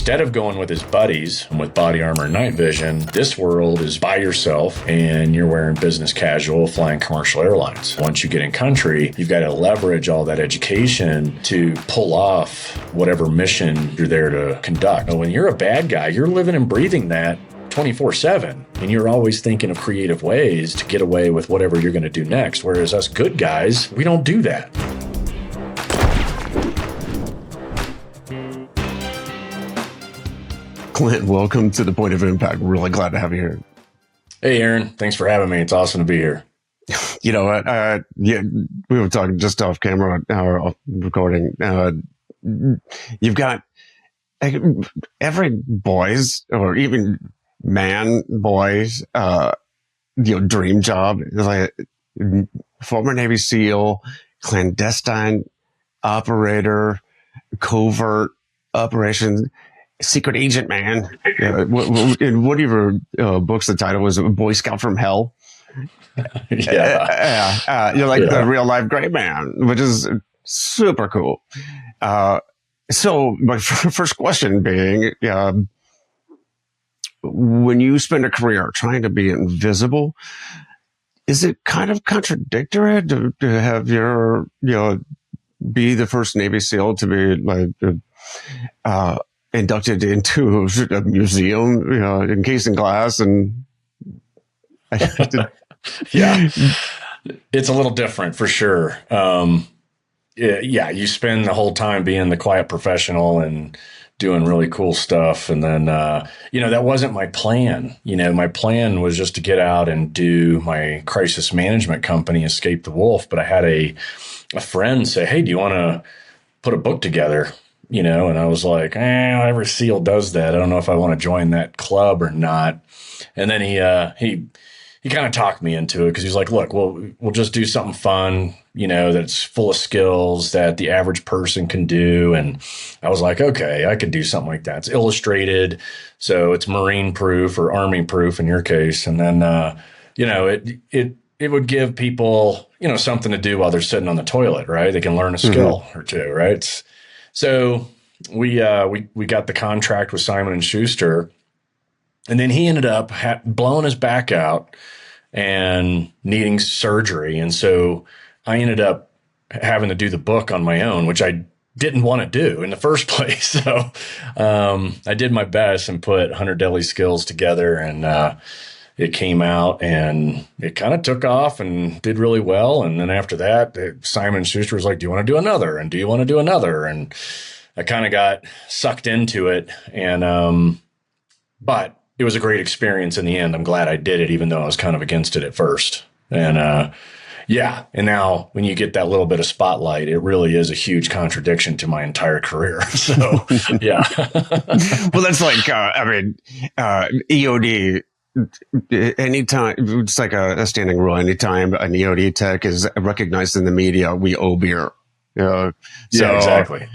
instead of going with his buddies with body armor and night vision, this world is by yourself and you're wearing business casual, flying commercial airlines. Once you get in country, you've got to leverage all that education to pull off whatever mission you're there to conduct. But when you're a bad guy, you're living and breathing that 24/7, and you're always thinking of creative ways to get away with whatever you're going to do next. Whereas us good guys, we don't do that. Clint, welcome to the Point of Impact. Really glad to have you here. Hey, Aaron, thanks for having me. It's awesome to be here. You know what? Yeah, we were talking just off camera, off recording. You've got every boys or even man boys, dream job is like former Navy SEAL, clandestine operator, covert operations. Secret agent, man. In one of your books, the title was Boy Scout from Hell. You're like the real life gray man, which is super cool. So my first question being, when you spend a career trying to be invisible, is it kind of contradictory to have your, be the first Navy SEAL to be like, inducted into a museum, encased in glass, and yeah, it's a little different for sure. You spend the whole time being the quiet professional and doing really cool stuff, and then that wasn't my plan. My plan was just to get out and do my crisis management company, Escape the Wolf. But I had a friend say, "Hey, do you want to put a book together?" And I was like, every SEAL does that. I don't know if I want to join that club or not. And then he kind of talked me into it because he's like, look, we'll just do something fun, that's full of skills that the average person can do. And I was like, okay, I could do something like that. It's illustrated, so it's Marine proof or Army proof in your case. And then, it would give people, something to do while they're sitting on the toilet, right? They can learn a skill or two, right? So we got the contract with Simon & Schuster, and then he ended up blowing his back out and needing surgery. And so I ended up having to do the book on my own, which I didn't want to do in the first place. So I did my best and put 100 Deadly Skills together, and it came out and it kind of took off and did really well. And then after that, Simon & Schuster was like, do you want to do another? And do you want to do another? And I kind of got sucked into it. And, but it was a great experience in the end. I'm glad I did it, even though I was kind of against it at first. And, and now when you get that little bit of spotlight, it really is a huge contradiction to my entire career. So, yeah. Well, that's like, EOD. Anytime, it's like a standing rule. Anytime an EOD tech is recognized in the media, we owe beer. So exactly.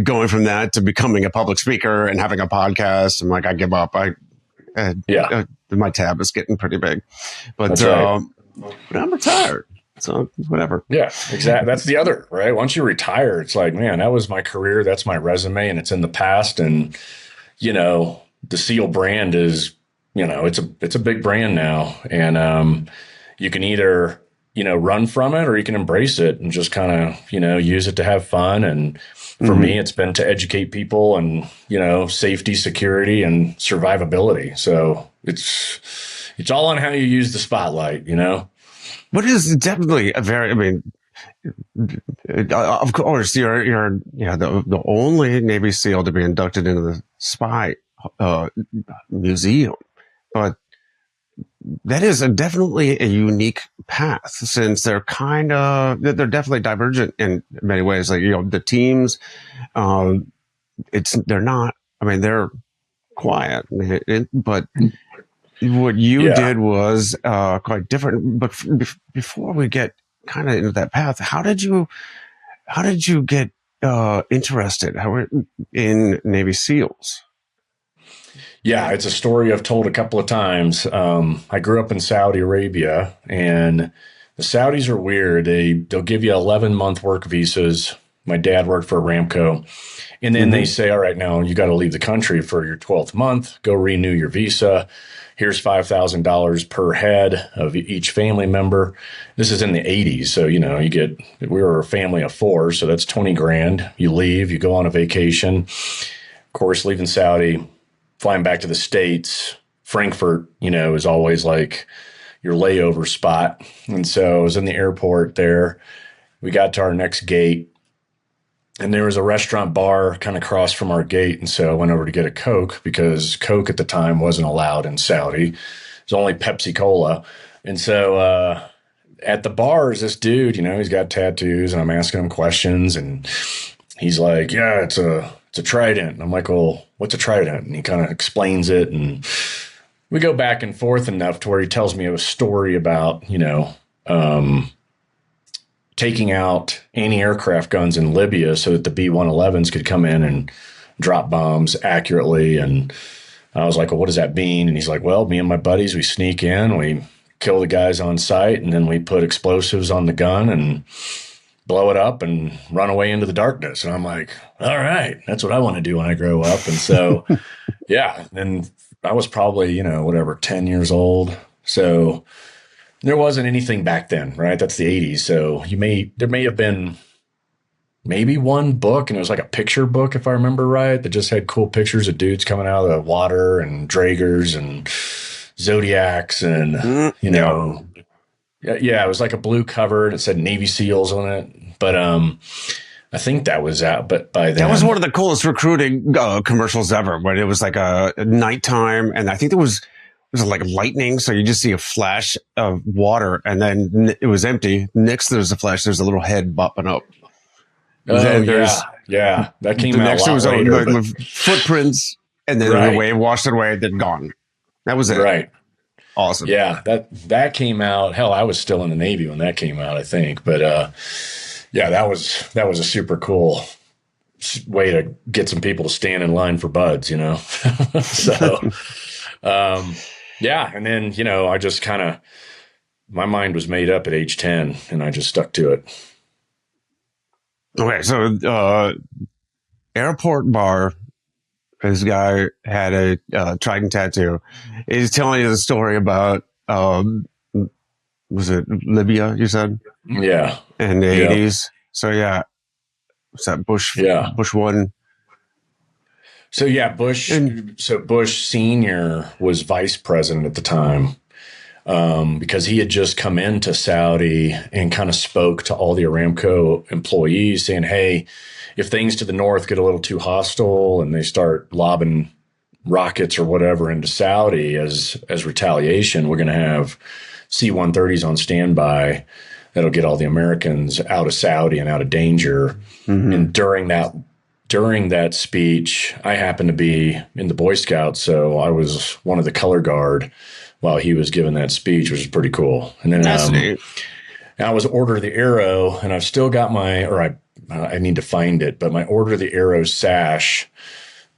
Going from that to becoming a public speaker and having a podcast, I'm like, I give up. My tab is getting pretty big, but I'm retired, so whatever. Yeah, exactly. That's the other, right? Once you retire, it's like, man, that was my career. That's my resume, and it's in the past. And the SEAL brand is, it's a big brand now, and you can either run from it or you can embrace it and just kind of use it to have fun. And for me, it's been to educate people and safety, security, and survivability. So it's all on how you use the spotlight. What is definitely a very, of course, you're the only Navy SEAL to be inducted into the spy museum, but that is definitely a unique path, since they're definitely divergent in many ways. Like, the teams, they're not, they're quiet, but what you did was quite different. But before we get kind of into that path, how did you get interested in Navy SEALs? Yeah, it's a story I've told a couple of times. I grew up in Saudi Arabia, and the Saudis are weird. They'll give you 11-month work visas, My dad worked for Aramco. And then they say, all right, now you got to leave the country for your 12th month. Go renew your visa. Here's $5,000 per head of each family member. This is in the 80s. So, we were a family of 4. So that's 20 grand. You leave, you go on a vacation. Of course, leaving Saudi, flying back to the States. Frankfurt, is always like your layover spot. And so I was in the airport there. We got to our next gate. And there was a restaurant bar kind of across from our gate. And so I went over to get a Coke because Coke at the time wasn't allowed in Saudi. It was only Pepsi Cola. And so at the bar is this dude, he's got tattoos, and I'm asking him questions. And he's like, yeah, it's a trident. And I'm like, well, what's a trident? And he kind of explains it. And we go back and forth enough to where he tells me a story about, taking out anti-aircraft guns in Libya so that the B-111s could come in and drop bombs accurately. And I was like, well, what does that mean? And he's like, well, me and my buddies, we sneak in, we kill the guys on site, and then we put explosives on the gun and blow it up and run away into the darkness. And I'm like, all right, that's what I want to do when I grow up. And so, yeah, and I was probably, 10 years old. So there wasn't anything back then, right? That's the 80s. So there may have been maybe one book, and it was like a picture book, if I remember right, that just had cool pictures of dudes coming out of the water and Dragers and Zodiacs and, yeah, it was like a blue cover and it said Navy SEALs on it. But I think that was out, but by then. That was one of the coolest recruiting commercials ever, when it was like a nighttime, and I think there was like lightning, so you just see a flash of water, and then it was empty. Next, there's a flash. There's a little head bopping up. Oh, yeah. That came out next a lot later. The footprints, and then the wave washed it away. Then gone. That was it. Right. Awesome. Yeah, that came out. Hell, I was still in the Navy when that came out, I think. But yeah, that was a super cool way to get some people to stand in line for buds, So. Yeah. And then, I just my mind was made up at age 10 and I just stuck to it. Okay. So, airport bar, this guy had a trident tattoo. He's telling you the story about, was it Libya, you said? Yeah. In the 80s. So, yeah. Was that Bush? Yeah. Bush 1. So yeah, Bush Senior was vice president at the time, because he had just come into Saudi and kind of spoke to all the Aramco employees saying, hey, if things to the north get a little too hostile and they start lobbing rockets or whatever into Saudi as retaliation, we're going to have C-130s on standby that'll get all the Americans out of Saudi and out of danger. Mm-hmm. And during that speech, I happened to be in the Boy Scouts, so I was one of the color guard while he was giving that speech, which is pretty cool. And then I was Order of the Arrow, and I've still got I need to find it, but my Order of the Arrow sash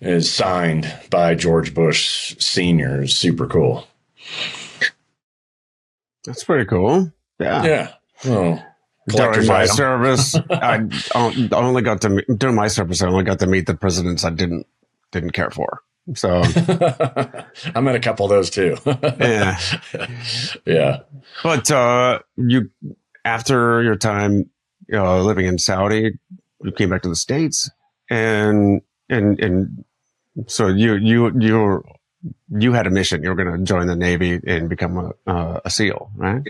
is signed by George Bush Sr. It's super cool. That's pretty cool. Yeah. Yeah. Well, during my service, I only got to during my service. I only got to meet the presidents I didn't care for. So I met a couple of those too. Yeah, yeah. But you, after your time living in Saudi, you came back to the States, and so you had a mission. You were going to join the Navy and become a SEAL, right?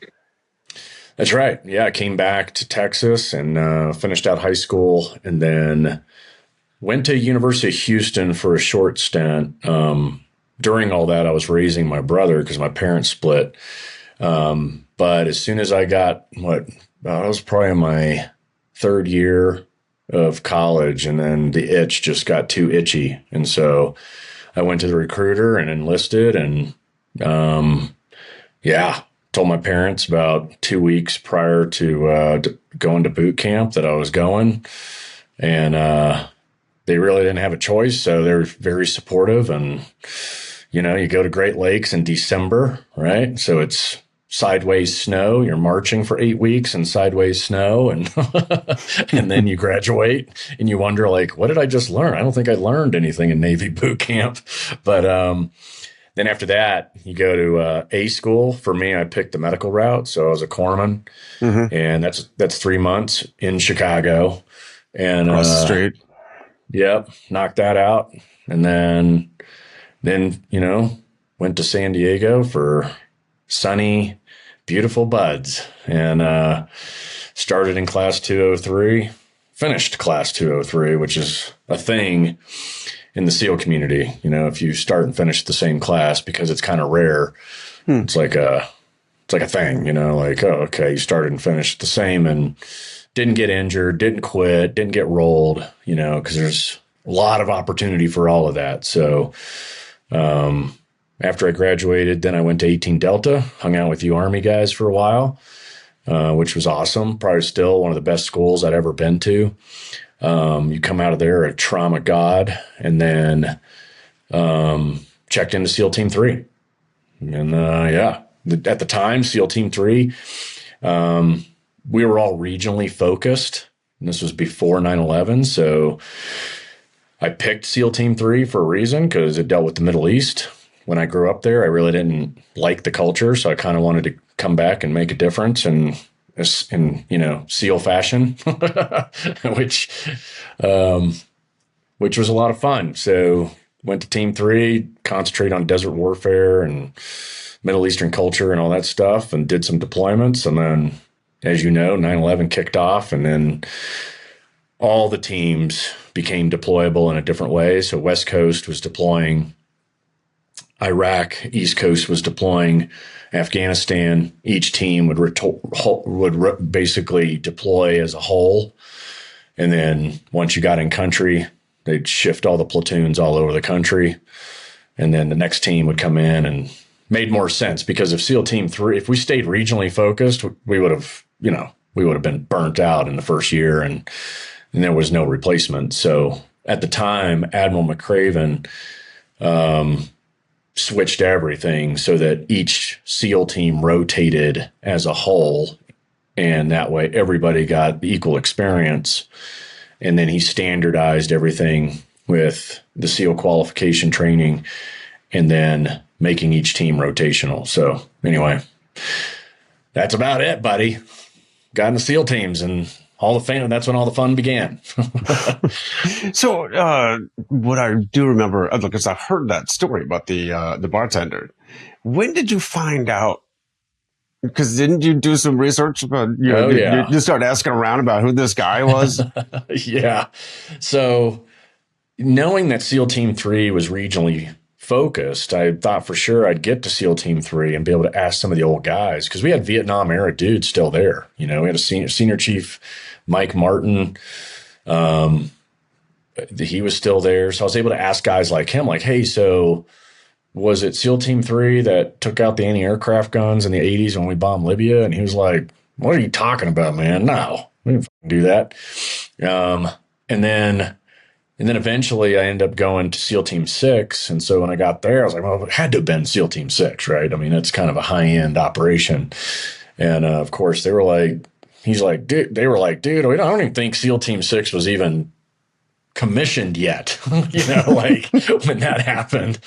That's right. Yeah, I came back to Texas and finished out high school, and then went to University of Houston for a short stint. During all that, I was raising my brother because my parents split. But as soon as I got I was probably in my third year of college, and then the itch just got too itchy, and so I went to the recruiter and enlisted, and told my parents about 2 weeks prior to going to boot camp that I was going, and they really didn't have a choice. So they were very supportive, and you go to Great Lakes in December, right? So it's sideways snow. You're marching for 8 weeks in sideways snow, and and then you graduate, and you wonder, like, what did I just learn? I don't think I learned anything in Navy boot camp. But then after that, you go to A school. For me, I picked the medical route, so I was a corpsman, and that's 3 months in Chicago, and Across the street. Yep, knocked that out, and then went to San Diego for sunny, beautiful buds, and started in class 203, finished class 203, which is a thing in the SEAL community. If you start and finish the same class, because it's kind of rare, it's like a thing. Like, oh, okay, you started and finished the same, and didn't get injured, didn't quit, didn't get rolled. Because there's a lot of opportunity for all of that. So after I graduated, then I went to 18 Delta, hung out with you Army guys for a while, which was awesome. Probably still one of the best schools I'd ever been to. You come out of there a trauma god, and then checked into SEAL Team 3. And at the time, SEAL Team 3, we were all regionally focused. And this was before 9/11. So I picked SEAL Team 3 for a reason, because it dealt with the Middle East. When I grew up there, I really didn't like the culture. So I kind of wanted to come back and make a difference in SEAL fashion, which was a lot of fun. So went to Team 3, concentrate on desert warfare and Middle Eastern culture and all that stuff, and did some deployments. And then, as you know, 9/11 kicked off, and then all the teams became deployable in a different way. So West Coast was deploying Iraq, East Coast was deploying Afghanistan. Each team would basically deploy as a whole. And then once you got in country, they'd shift all the platoons all over the country. And then the next team would come in, and made more sense, because if SEAL Team 3, if we stayed regionally focused, we would have been burnt out in the first year, and there was no replacement. So at the time, Admiral McCraven switched everything so that each SEAL team rotated as a whole, and that way everybody got equal experience. And then he standardized everything with the SEAL qualification training, and then making each team rotational. So anyway, that's about it, buddy. Got in the SEAL teams, and that's when all the fun began. So, what I do remember, because I've heard that story about the bartender. When did you find out? Because didn't you do some research about, you start asking around about who this guy was? Yeah. So knowing that SEAL Team 3 was regionally focused, I thought for sure I'd get to SEAL Team 3 and be able to ask some of the old guys, because we had Vietnam era dudes still there. We had a senior chief, Mike Martin. He was still there. So I was able to ask guys like him, like, hey, so was it SEAL Team 3 that took out the anti-aircraft guns in the 80s when we bombed Libya? And he was like, what are you talking about, man? No, we didn't do that. And then eventually I ended up going to SEAL Team 6. And so when I got there, I was like, well, it had to have been SEAL Team 6, right? I mean, it's kind of a high-end operation. And of course, they were like, dude, I don't even think SEAL Team 6 was even commissioned yet. Like when that happened,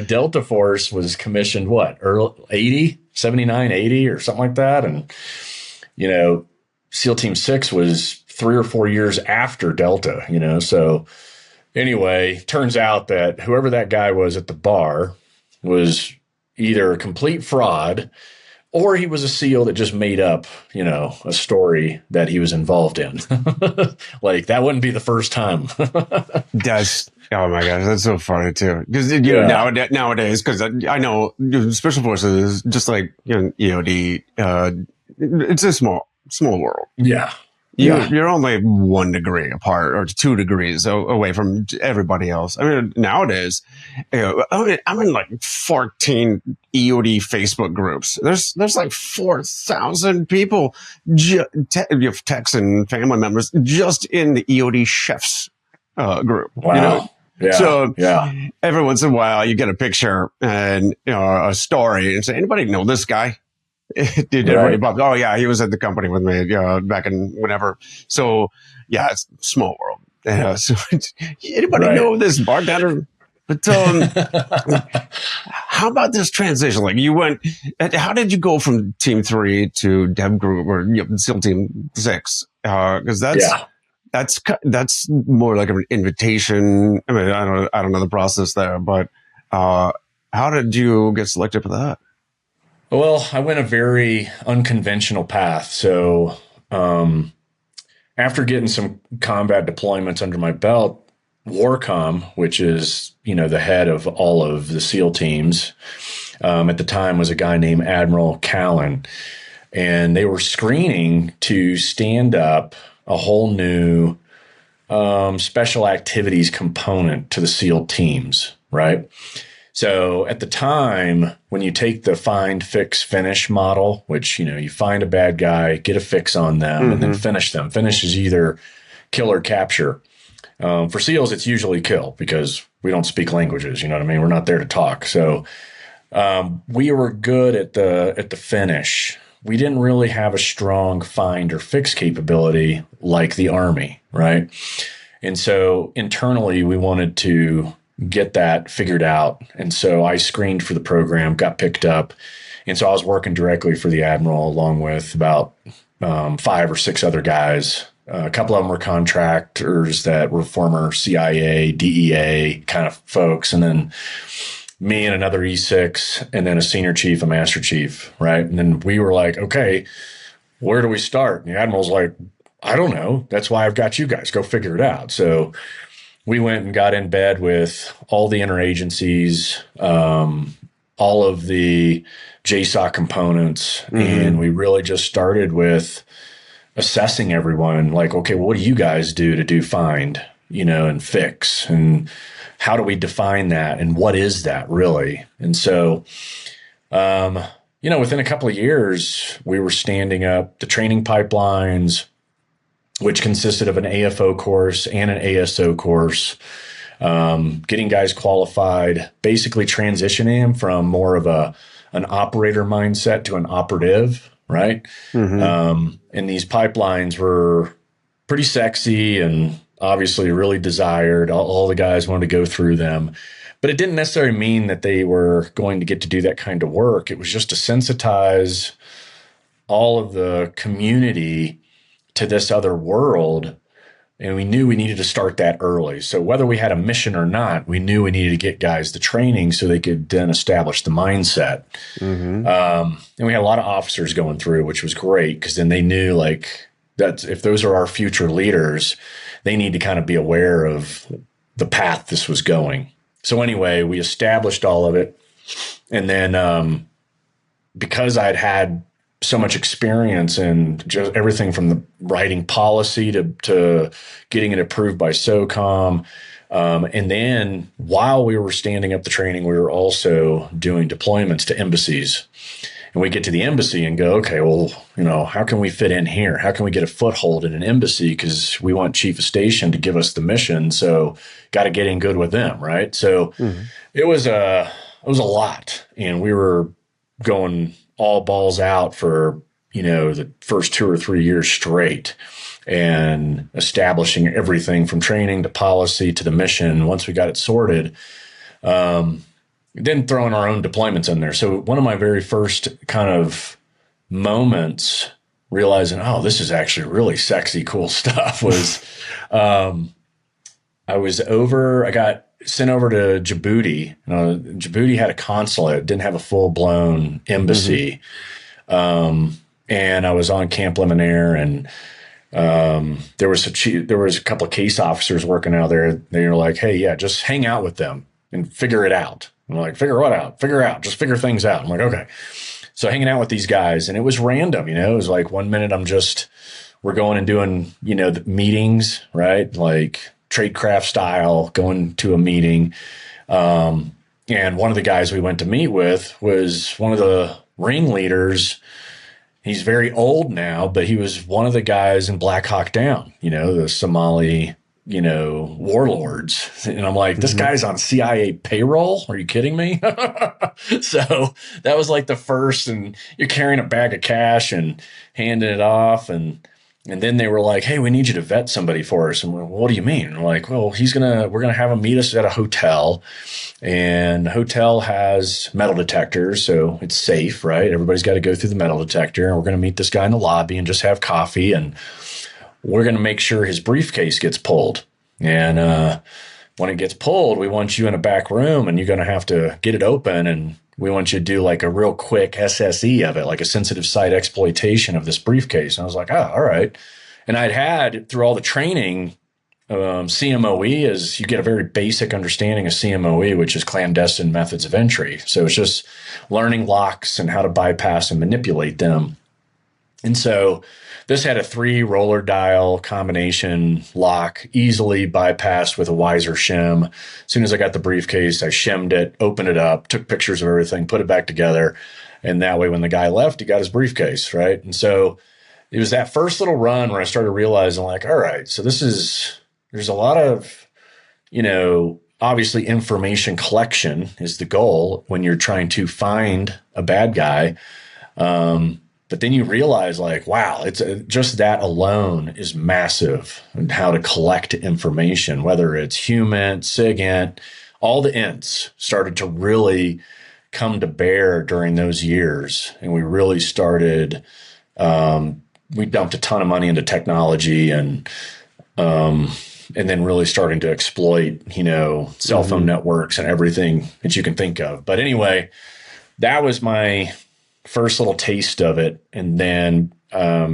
Delta Force was commissioned, early 80, 79, 80 or something like that. And, SEAL Team 6 was 3 or 4 years after Delta, so anyway, turns out that whoever that guy was at the bar was either a complete fraud, or he was a SEAL that just made up, a story that he was involved in. Like, that wouldn't be the first time. Oh my gosh, that's so funny too. Because nowadays, because I know Special Forces, just like EOD, it's a small world. Yeah. You're only 1 degree apart, or 2 degrees away from everybody else. I mean, nowadays, I'm in like 14 EOD Facebook groups. There's like 4,000 people, techs and family members, just in the EOD chefs group. Wow. Yeah. So every once in a while, you get a picture and a story, and say, anybody know this guy? Did everybody Right. bump? Oh yeah, he was at the company with me back in whenever. So yeah, it's a small world. So anybody Right. know this bartender? But how about this transition? Like you went, how did you go from Team 3 to Dev Group or SEAL Team 6? Because Yeah. that's more like an invitation. I mean, I don't know the process there, but how did you get selected for that? Well, I went a very unconventional path. So, um, after getting some combat deployments under my belt, Warcom, which is, the head of all of the SEAL teams, at the time was a guy named Admiral Callan. And they were screening to stand up a whole new special activities component to the SEAL teams, right? So at the time, when you take the find, fix, finish model, which, you find a bad guy, get a fix on them, and then Mm-hmm. finish them. Finish is either kill or capture. For SEALs, it's usually kill because we don't speak languages. You know what I mean? We're not there to talk. So we were good at the finish. We didn't really have a strong find or fix capability like the Army, right? And so internally, we wanted to get that figured out. And so I screened for the program, got picked up. And so I was working directly for the Admiral along with about 5 or 6 other guys. A couple of them were contractors that were former CIA, DEA kind of folks. And then me and another E6, and then a senior chief, a master chief, right? And then we were like, okay, where do we start? And the Admiral's like, I don't know. That's why I've got you guys. Go figure it out. So we went and got in bed with all the interagencies, all of the JSOC components, Mm-hmm. and we really just started with assessing everyone. Like, okay, well, what do you guys do to do find, and fix, and how do we define that, and what is that really? And so, within a couple of years, we were standing up the training pipelines, which consisted of an AFO course and an ASO course, getting guys qualified, basically transitioning them from more of an operator mindset to an operative, right? Mm-hmm. And these pipelines were pretty sexy and obviously really desired. All the guys wanted to go through them. But it didn't necessarily mean that they were going to get to do that kind of work. It was just to sensitize all of the community to this other world. And we knew we needed to start that early. So whether we had a mission or not, we knew we needed to get guys the training so they could then establish the mindset. Mm-hmm. And we had a lot of officers going through, which was great because then they knew like that if those are our future leaders, they need to kind of be aware of the path this was going. So anyway, we established all of it. And then because I'd had so much experience in just everything from the writing policy to getting it approved by SOCOM. And then while we were standing up the training, we were also doing deployments to embassies. And we get to the embassy and go, okay, well, how can we fit in here? How can we get a foothold in an embassy? Because we want chief of station to give us the mission. So got to get in good with them, right? So Mm-hmm. it was a lot. And we were going all balls out for, the first 2 or 3 years straight and establishing everything from training to policy to the mission. Once we got it sorted, then throwing our own deployments in there. So one of my very first kind of moments realizing, oh, this is actually really sexy, cool stuff was, I got sent over to Djibouti. Djibouti had a consulate, didn't have a full blown Mm-hmm. embassy. And I was on Camp Lemonnier, and there was a couple of case officers working out there. They were like, "Hey, yeah, just hang out with them and figure it out." I'm like, "Figure what out? Figure out. Just figure things out." I'm like, "Okay." So hanging out with these guys, and it was random. It was like one minute we're going and doing the meetings, right, like Tradecraft style, going to a meeting. And one of the guys we went to meet with was one of the ringleaders. He's very old now, but he was one of the guys in Black Hawk Down, the Somali warlords. And I'm like, this Mm-hmm. guy's on CIA payroll. Are you kidding me? So that was like the first, and you're carrying a bag of cash and handing it off. And then they were like, hey, we need you to vet somebody for us. And we're, what do you mean? And we're like, well, we're going to have him meet us at a hotel, and the hotel has metal detectors. So it's safe, right? Everybody's got to go through the metal detector, and we're going to meet this guy in the lobby and just have coffee. And we're going to make sure his briefcase gets pulled. And when it gets pulled, we want you in a back room, and you're going to have to get it open. And we want you to do like a real quick SSE of it, like a sensitive site exploitation of this briefcase. And I was like, oh, all right. And I'd had through all the training, CMOE is you get a very basic understanding of CMOE, which is clandestine methods of entry. So it's just learning locks and how to bypass and manipulate them. And so this had a 3 roller dial combination lock, easily bypassed with a Wiser shim. As soon as I got the briefcase, I shimmed it, opened it up, took pictures of everything, put it back together. And that way, when the guy left, he got his briefcase, right? And so it was that first little run where I started realizing, like, all right, so there's a lot of, obviously information collection is the goal when you're trying to find a bad guy. But then you realize, like, wow, it's just that alone is massive, and how to collect information, whether it's HUMINT, SIGINT, all the ints started to really come to bear during those years. And we really started, we dumped a ton of money into technology, and then really starting to exploit, cell phone networks and everything that you can think of. But anyway, that was my first little taste of it. And then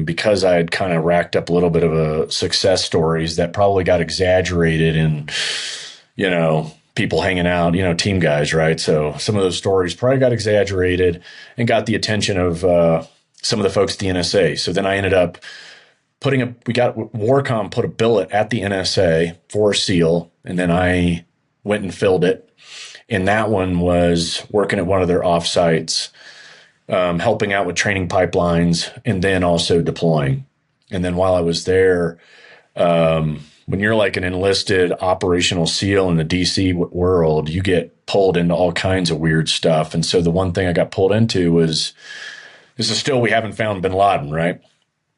because I had kind of racked up a little bit of a success stories that probably got exaggerated in, people hanging out, team guys, right? So some of those stories probably got exaggerated and got the attention of some of the folks at the NSA. So then I ended up Warcom put a billet at the NSA for a SEAL, and then I went and filled it. And that one was working at one of their offsites, helping out with training pipelines, and then also deploying. And then while I was there, when you're like an enlisted operational SEAL in the DC world, you get pulled into all kinds of weird stuff. And so the one thing I got pulled into was, this is still, we haven't found bin Laden, right?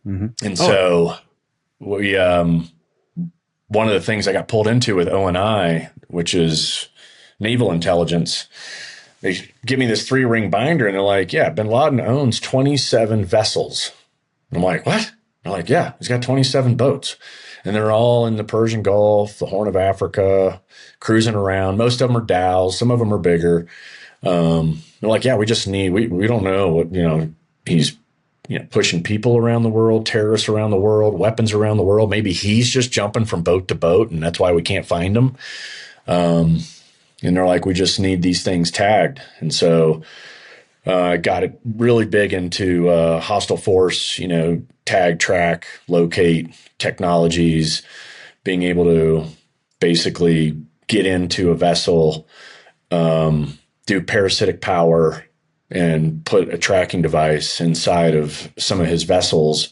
Mm-hmm. And so we, one of the things I got pulled into with ONI, which is naval intelligence, they give me this 3-ring binder, and they're like, yeah, bin Laden owns 27 vessels. And I'm like, what? They're like, yeah, he's got 27 boats. And they're all in the Persian Gulf, the Horn of Africa, cruising around. Most of them are dhows. Some of them are bigger. They're like, yeah, we don't know what, he's, pushing people around the world, terrorists around the world, weapons around the world. Maybe he's just jumping from boat to boat, and that's why we can't find him. And they're like, we just need these things tagged. And so I got it really big into hostile force, tag, track, locate technologies, being able to basically get into a vessel, do parasitic power, and put a tracking device inside of some of his vessels.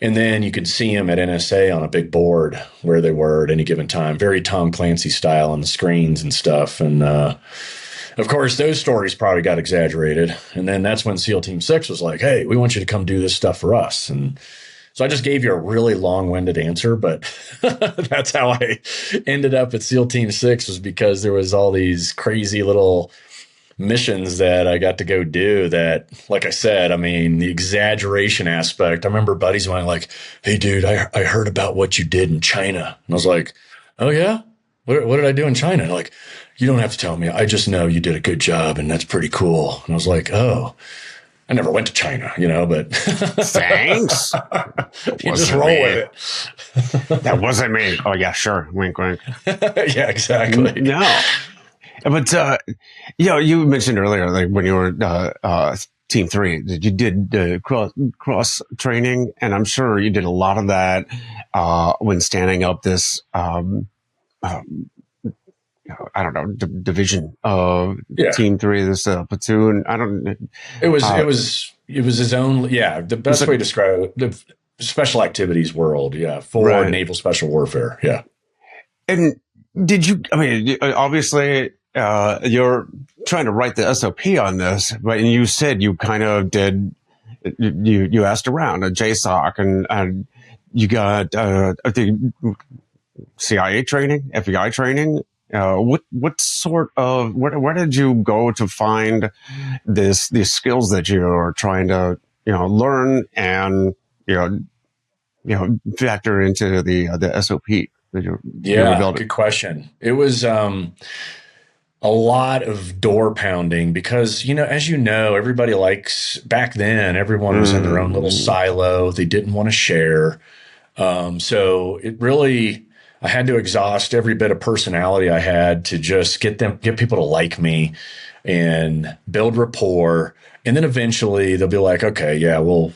And then you could see him at NSA on a big board where they were at any given time, very Tom Clancy style on the screens and stuff. And of course, those stories probably got exaggerated. And then that's when SEAL Team 6 was like, hey, we want you to come do this stuff for us. And so I just gave you a really long-winded answer, but that's how I ended up at SEAL Team 6, was because there was all these crazy little missions that I got to go do that, like I said, I mean, the exaggeration aspect. I remember buddies of mine like, hey, dude, I heard about what you did in China. And I was like, oh, yeah? What did I do in China? And like, you don't have to tell me. I just know you did a good job, and that's pretty cool. And I was like, oh, I never went to China, but thanks. You just roll with it. That wasn't me. Oh, yeah, sure. Wink, wink. Yeah, exactly. No. But, you mentioned earlier, like when you were Team 3, that you did cross training, and I'm sure you did a lot of that when standing up this, I don't know, division of Team 3, this platoon. It was his own. Yeah, the best way to describe it, the special activities world. Yeah, for naval special warfare. Yeah. And did you, I mean, obviously, you're trying to write the SOP on this, but you said you kind of did, you asked around at JSOC and you got, I think CIA training, FBI training. What sort of, where did you go to find these skills that you're trying to, learn and, factor into the SOP that you're Yeah, rebuilding? good question. It was a lot of door pounding because, as you know, everybody likes back then, everyone was in their own little Mm. silo. They didn't want to share. So it really, I had to exhaust every bit of personality I had to just get people to like me and build rapport. And then eventually they'll be like, okay, yeah, we'll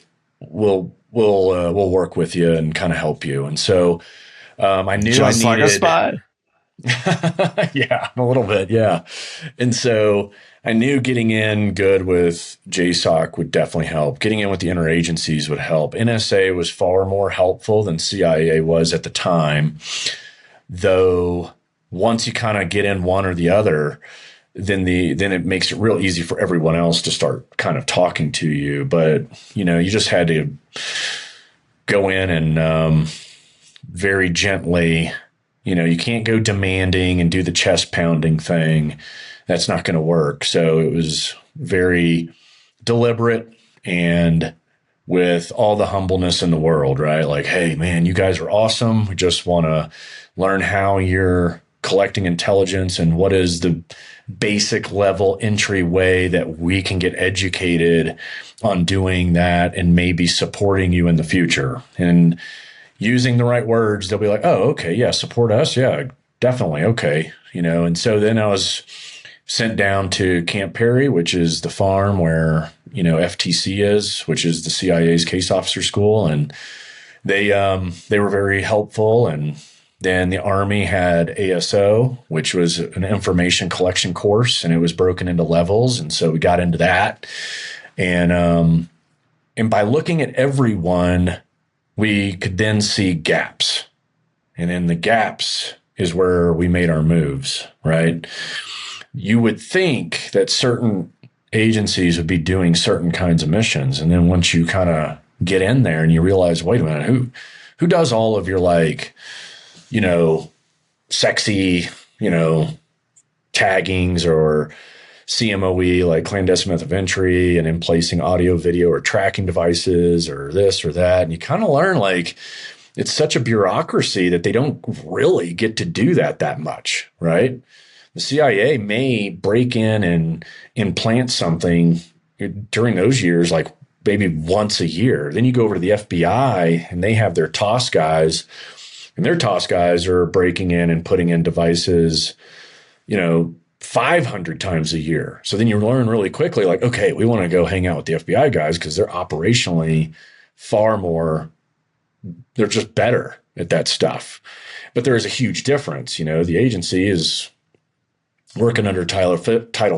work with you and kind of help you. And so, I knew I Just like a needed, spy. yeah, a little bit. Yeah. And so I knew getting in good with JSOC would definitely help. Getting in with the interagencies would help. NSA was far more helpful than CIA was at the time, though once you kind of get in one or the other, then it makes it real easy for everyone else to start kind of talking to you. But, you just had to go in and very gently, you can't go demanding and do the chest pounding thing. That's not going to work. So it was very deliberate and with all the humbleness in the world, right? Like, hey, man, you guys are awesome. We just want to learn how you're collecting intelligence and what is the basic level entry way that we can get educated on doing that and maybe supporting you in the future. And using the right words, they'll be like, oh, okay, yeah, support us. Yeah, definitely. Okay. And so then I was sent down to Camp Perry, which is the farm where, FTC is, which is the CIA's case officer school. And they were very helpful. And then the Army had ASO, which was an information collection course, and it was broken into levels. And so we got into that. And by looking at everyone, we could then see gaps. And in the gaps is where we made our moves, right? You would think that certain agencies would be doing certain kinds of missions. And then once you kind of get in there and you realize, wait a minute, who does all of your sexy, taggings or CMOE, like clandestine method of entry and in placing audio, video, or tracking devices or this or that. And you kind of learn it's such a bureaucracy that they don't really get to do that much, right? The CIA may break in and implant something during those years, like maybe once a year. Then you go over to the FBI and they have their TOS guys, and their TOS guys are breaking in and putting in devices, 500 times a year. So then you learn really quickly, like, okay, we want to go hang out with the FBI guys because they're operationally far more, they're just better at that stuff. But there is a huge difference. The agency is working under Title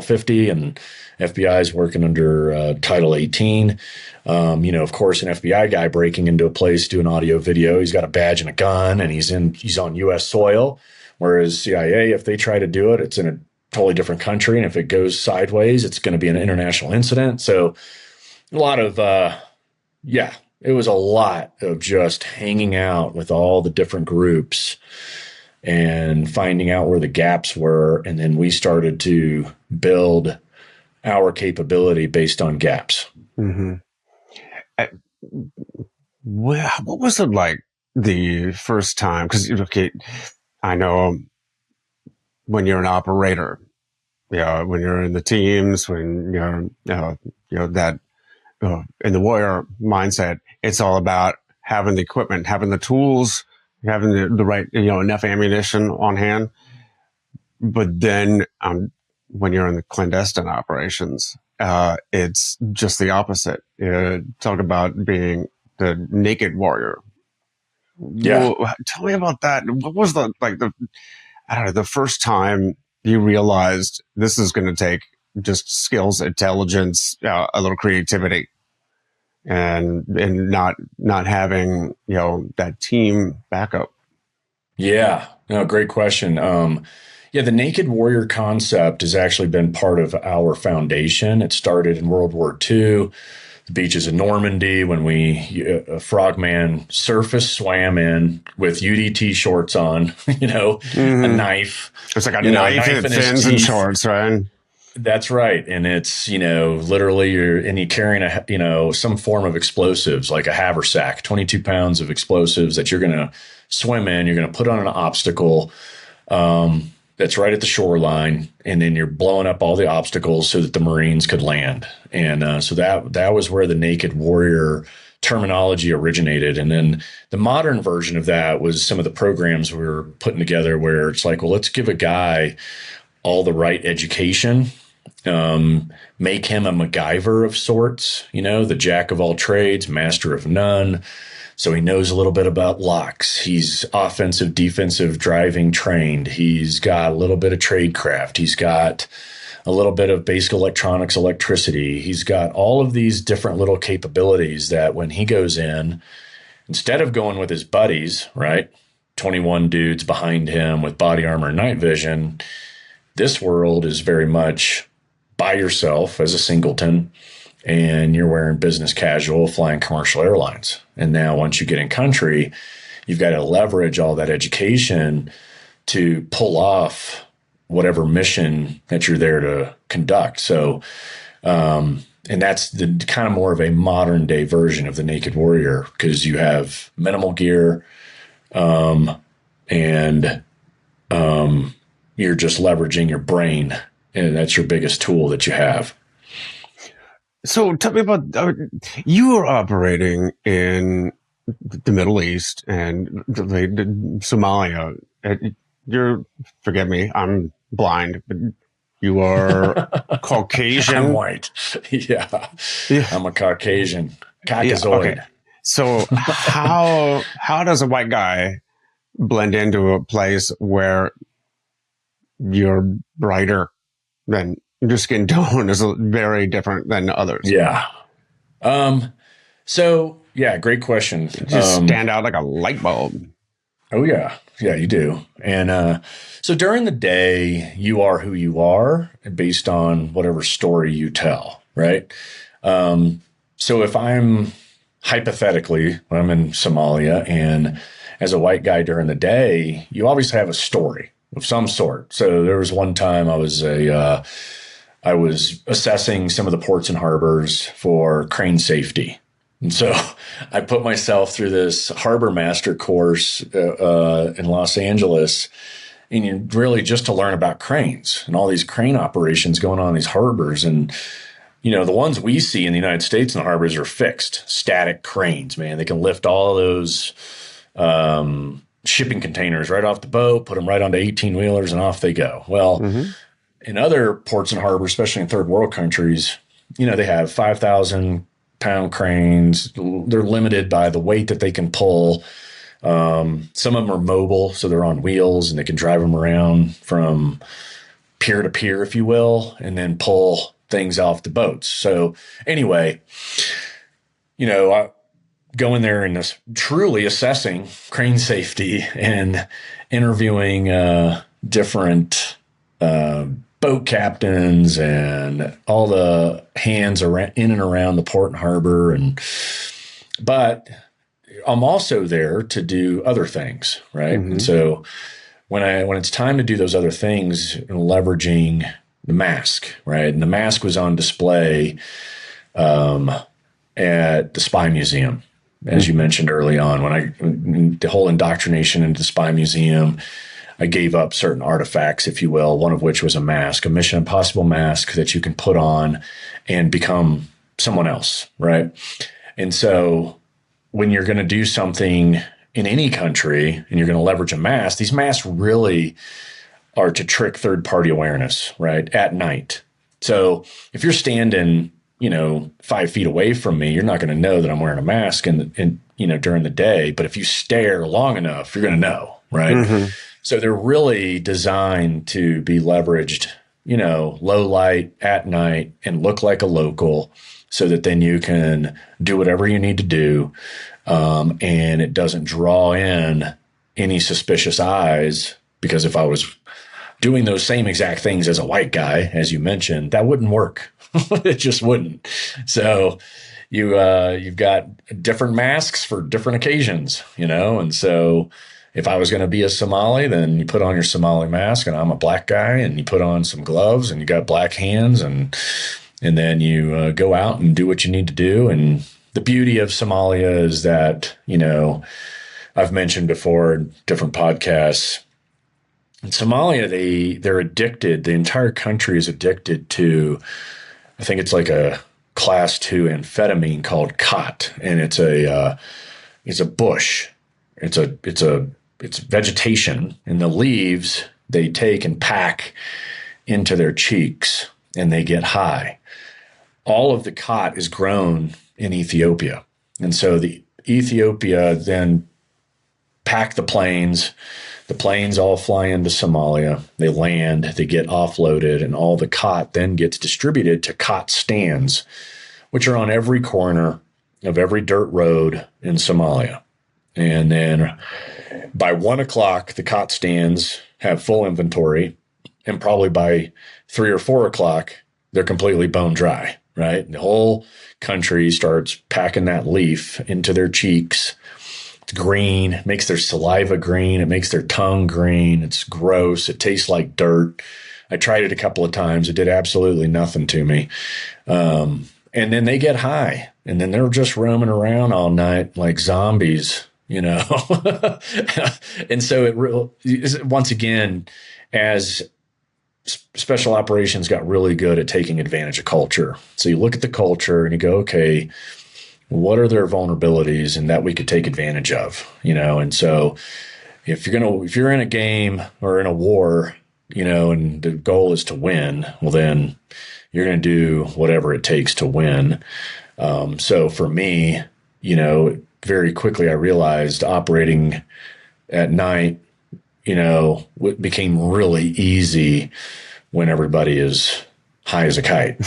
50 and FBI is working under Title 18. Of course, an FBI guy breaking into a place doing audio video, he's got a badge and a gun and he's on U.S. soil. Whereas CIA, if they try to do it, it's in a totally different country. And if it goes sideways, it's going to be an international incident. So a lot of, it was a lot of just hanging out with all the different groups and finding out where the gaps were. And then we started to build our capability based on gaps. Mm-hmm. What was it like the first time? Because, okay, I know when you're an operator, when you're in the teams, when you're, that in the warrior mindset, it's all about having the equipment, having the tools, having the right, enough ammunition on hand. But then when you're in the clandestine operations, it's just the opposite. Talk about being the naked warrior. Yeah. Well, tell me about that. What was I don't know, the first time you realized this is going to take just skills, intelligence, a little creativity, and not having that team backup. Yeah. No, great question. Yeah, the naked warrior concept has actually been part of our foundation. It started in World War II, the beaches of Normandy, when a frogman surface swam in with UDT shorts on, a Hmm. knife, It's like a knife and in his fins and teeth. shorts, right? That's right. And it's, literally you're carrying some form of explosives like a haversack, 22 pounds of explosives that you're going to swim in. You're going to put on an obstacle that's right at the shoreline. And then you're blowing up all the obstacles so that the Marines could land. And so that was where the naked warrior terminology originated. And then the modern version of that was some of the programs we were putting together where it's like, well, let's give a guy all the right education, make him a MacGyver of sorts, the jack of all trades, master of none. So he knows a little bit about locks. He's offensive, defensive, driving trained. He's got a little bit of tradecraft. He's got a little bit of basic electronics, electricity. He's got all of these different little capabilities that when he goes in, instead of going with his buddies, right? 21 dudes behind him with body armor and night vision, this world is very much by yourself as a singleton, and you're wearing business casual, flying commercial airlines. And now once you get in country, you've got to leverage all that education to pull off whatever mission that you're there to conduct. So, and that's the kind of more of a modern day version of the Naked Warrior, because you have minimal gear, and you're just leveraging your brain, and that's your biggest tool that you have. So tell me about you are operating in the Middle East and Somalia. You're, forgive me, I'm blind, but you are Caucasian. I'm white. Yeah. I'm a Caucasian. Caucasoid. Okay. So how does a white guy blend into a place where you're brighter than your skin tone is very different than others? Yeah. So yeah, great question. You just stand out like a light bulb. Oh yeah. Yeah, you do. And so during the day, you are who you are based on whatever story you tell, right? So if I'm hypothetically, I'm in Somalia, and as a white guy during the day, you obviously have a story of some sort. So there was one time I was assessing some of the ports and harbors for crane safety. And so I put myself through this harbor master course in Los Angeles, and really just to learn about cranes and all these crane operations going on in these harbors. And, the ones we see in the United States in the harbors are fixed, static cranes, man. They can lift all of those shipping containers right off the boat, put them right onto 18-wheelers, and off they go. Well, in other ports and harbors, especially in third world countries, they have 5,000-pound cranes. They're limited by the weight that they can pull. Some of them are mobile, so they're on wheels, and they can drive them around from pier to pier, if you will, and then pull things off the boats. So anyway, going there and just truly assessing crane safety and interviewing different boat captains and all the hands around, in and around the port and harbor. But I'm also there to do other things, right? And so when it's time to do those other things, leveraging the mask, right? And the mask was on display at the Spy Museum, as you mentioned early on. The whole indoctrination into the Spy Museum, I gave up certain artifacts, if you will, one of which was a mask, a Mission Impossible mask that you can put on and become someone else, right? And so when you're going to do something in any country and you're going to leverage a mask, these masks really are to trick third-party awareness, right, at night. So if you're standing, 5 feet away from me, you're not going to know that I'm wearing a mask and during the day. But if you stare long enough, you're going to know, right? So they're really designed to be leveraged, low light at night and look like a local, so that then you can do whatever you need to do. And it doesn't draw in any suspicious eyes, because if I was doing those same exact things as a white guy, as you mentioned, that wouldn't work. It just wouldn't. So you've got different masks for different occasions, and so if I was going to be a Somali, then you put on your Somali mask, and I'm a black guy, and you put on some gloves, and you got black hands, and then you go out and do what you need to do. And the beauty of Somalia is that, I've mentioned before in different podcasts, in Somalia, they're addicted. The entire country is addicted to, I think it's like a class 2 amphetamine called khat, and it's a bush. It's vegetation, and the leaves they take and pack into their cheeks, and they get high. All of the khat is grown in Ethiopia, and so the Ethiopia then pack the planes. The planes all fly into Somalia. They land, they get offloaded, and all the khat then gets distributed to khat stands, which are on every corner of every dirt road in Somalia. And then by 1 o'clock, the khat stands have full inventory, and probably by 3 or 4 o'clock, they're completely bone dry, right? The whole country starts packing that leaf into their cheeks. It's green. It makes their saliva green. It makes their tongue green. It's gross. It tastes like dirt. I tried it a couple of times. It did absolutely nothing to me. And then they get high, and then they're just roaming around all night like zombies, And so once again, as special operations got really good at taking advantage of culture. So you look at the culture and you go, okay, what are their vulnerabilities and that we could take advantage of, And so if you're in a game or in a war, and the goal is to win, well, then you're going to do whatever it takes to win. So for me, very quickly I realized operating at night, became really easy when everybody is high as a kite,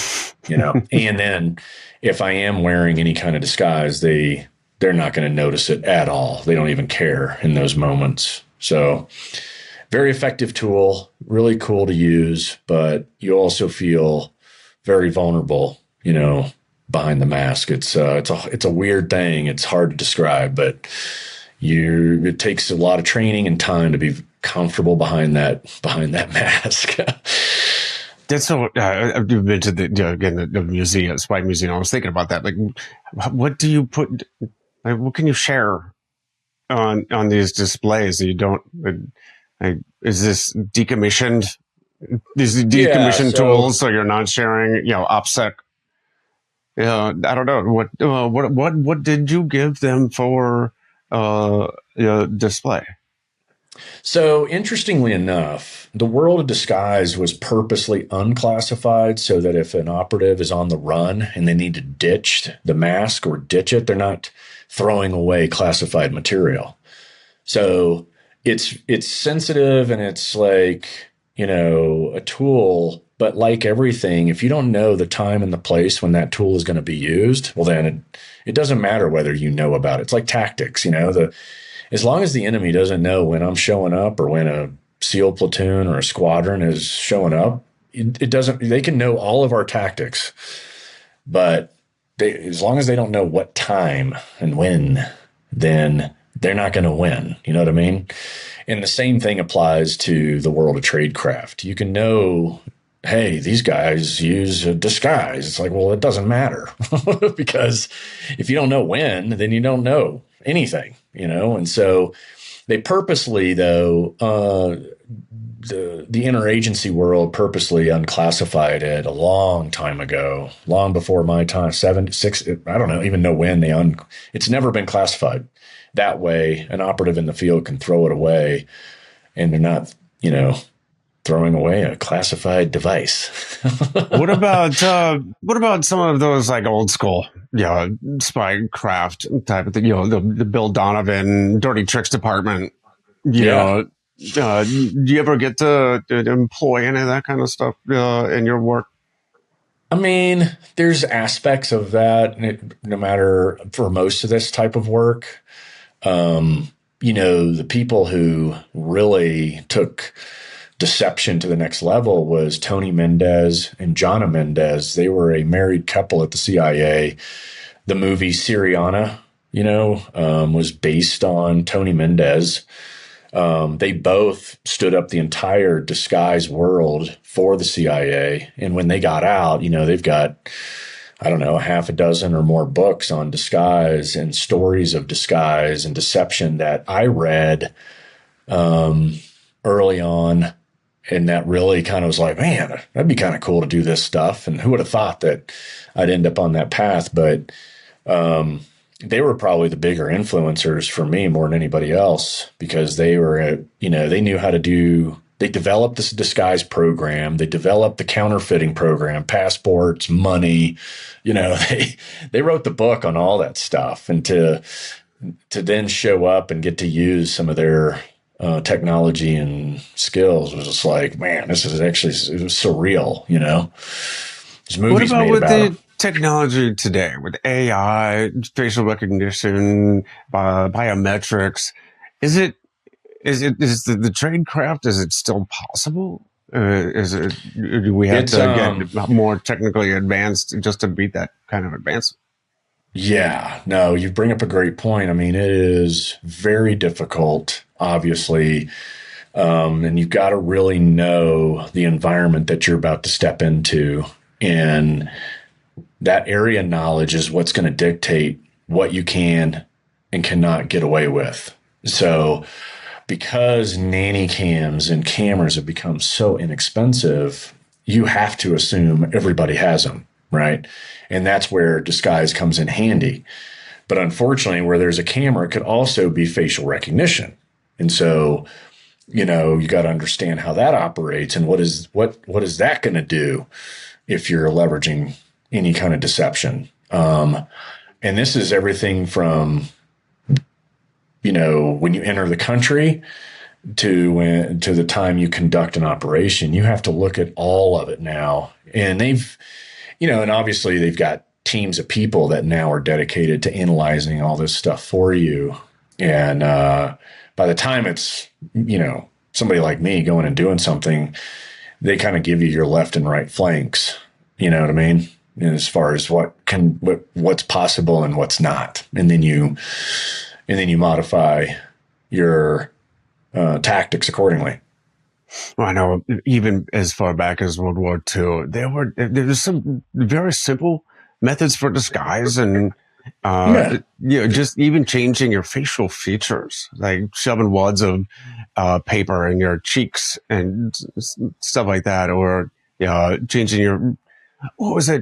and then if I am wearing any kind of disguise, they're not going to notice it at all. They don't even care in those moments. So very effective tool, really cool to use, but you also feel very vulnerable, behind the mask. It's a weird thing. It's hard to describe, but it takes a lot of training and time to be comfortable behind that mask. That's so. You mentioned the museum, spy museum. I was thinking about that. Like, what do you put? What can you share on these displays that you don't? Is this decommissioned? These decommissioned tools, so you're not sharing. OPSEC. I don't know what did you give them for display? So interestingly enough, the world of disguise was purposely unclassified so that if an operative is on the run and they need to ditch the mask or ditch it, they're not throwing away classified material. So it's sensitive, and it's like, a tool, but like everything, if you don't know the time and the place when that tool is going to be used, well, then it doesn't matter whether you know about it. It's like tactics, as long as the enemy doesn't know when I'm showing up or when a SEAL platoon or a squadron is showing up, it doesn't. They can know all of our tactics, but as long as they don't know what time and when, then they're not going to win. You know what I mean? And the same thing applies to the world of tradecraft. You can know, hey, these guys use a disguise. It's like, well, it doesn't matter because if you don't know when, then you don't know anything, And so they purposely, though, the interagency world purposely unclassified it a long time ago, long before my time, 7, 6, I don't even know when it's never been classified. That way, an operative in the field can throw it away, and they're not, throwing away a classified device. What about some of those like old school, spy craft type of thing? The Bill Donovan dirty tricks department. Do you ever get to employ any of that kind of stuff in your work? I mean, there's aspects of that, no matter for most of this type of work. the people who really took deception to the next level was Tony Mendez and Jana Mendez. They were a married couple at the CIA. The movie Syriana, was based on Tony Mendez. They both stood up the entire disguise world for the CIA. And when they got out, they've got, I don't know, a half a dozen or more books on disguise and stories of disguise and deception that I read early on. And that really kind of was like, man, that'd be kind of cool to do this stuff. And who would have thought that I'd end up on that path? But they were probably the bigger influencers for me more than anybody else, because they were, they knew how to they developed this disguise program. They developed the counterfeiting program, passports, money, they wrote the book on all that stuff. And to then show up and get to use some of their technology and skills was just like, man, this is actually, it was surreal, There's movies made about them. Technology today with AI, facial recognition, biometrics, is the tradecraft? Is it still possible? Do we have to get more technically advanced just to beat that kind of advancement? Yeah, no, you bring up a great point. I mean, it is very difficult, obviously. And you've got to really know the environment that you're about to step into. And that area knowledge is what's going to dictate what you can and cannot get away with. So because nanny cams and cameras have become so inexpensive, you have to assume everybody has them, right? And that's where disguise comes in handy. But unfortunately, where there's a camera, it could also be facial recognition. And so, you got to understand how that operates and what is that going to do if you're leveraging any kind of deception. And this is everything from, when you enter the country to the time you conduct an operation. You have to look at all of it now. And and obviously they've got teams of people that now are dedicated to analyzing all this stuff for you. And by the time it's, somebody like me going and doing something, they kind of give you your left and right flanks. You know what I mean? And as far as what's possible and what's not. And then you modify your tactics accordingly. Well, I know even as far back as World War II, there was some very simple methods for disguise, and just even changing your facial features, like shoving wads of paper in your cheeks and stuff like that, or changing your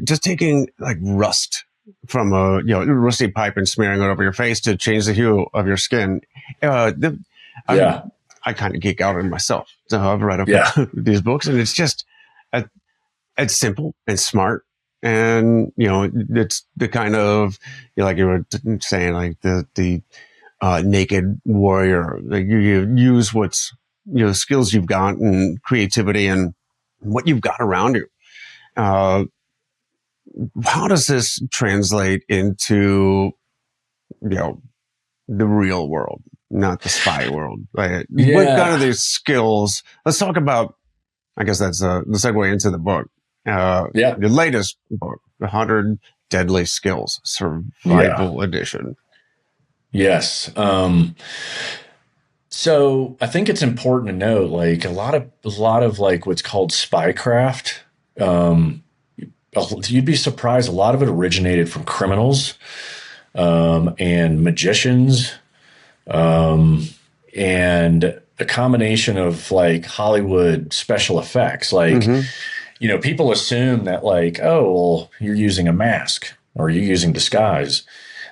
just taking like rust from a rusty pipe and smearing it over your face to change the hue of your skin. I kind of geek out on myself. So I've read these books, and it's just it's simple and smart, and it's the kind of like you were saying, like the naked warrior. Like you use what's skills you've got and creativity and what you've got around you. How does this translate into the real world, not the spy world? What kind of these skills? Let's talk about. I guess that's the segue into the book. The latest book, 100 Deadly Skills, Survival Edition. Yes. So I think it's important to note, like a lot of like what's called spycraft. You'd be surprised. A lot of it originated from criminals and magicians, and a combination of like Hollywood special effects. Like, people assume that like, oh, well, you're using a mask or you're using disguise.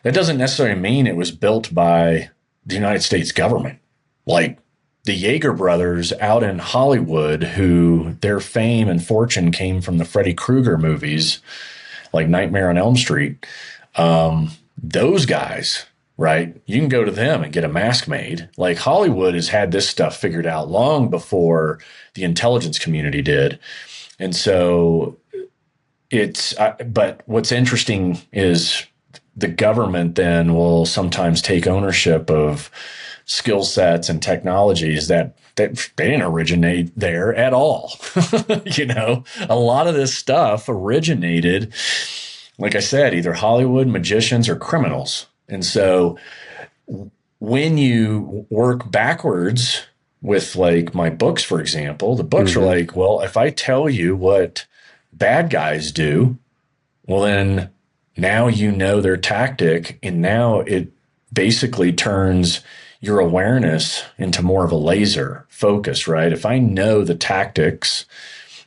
That doesn't necessarily mean it was built by the United States government. Like the Yeager brothers out in Hollywood, who their fame and fortune came from the Freddy Krueger movies, like Nightmare on Elm Street. Those guys, right? You can go to them and get a mask made. Like Hollywood has had this stuff figured out long before the intelligence community did. And so but what's interesting is the government then will sometimes take ownership of skill sets and technologies that they didn't originate there at all. A lot of this stuff originated, like I said, either Hollywood, magicians, or criminals. And so when you work backwards with like my books, for example, the books are like, well, if I tell you what bad guys do, well, then now you know their tactic, and now it basically turns your awareness into more of a laser focus, right? If I know the tactics,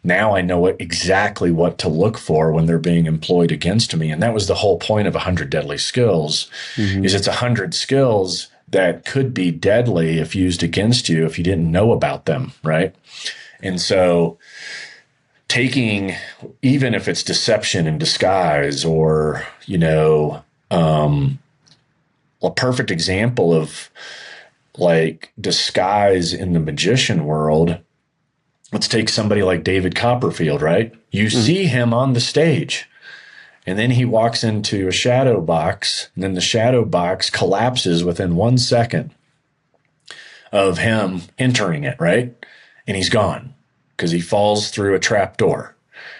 now I know exactly what to look for when they're being employed against me. And that was the whole point of 100 Deadly Skills, is it's 100 skills that could be deadly if used against you if you didn't know about them, right? And so taking, even if it's deception and disguise, or, a perfect example of like disguise in the magician world, let's take somebody like David Copperfield, right? You see him on the stage, and then he walks into a shadow box, and then the shadow box collapses within 1 second of him entering it, right? And he's gone because he falls through a trap door.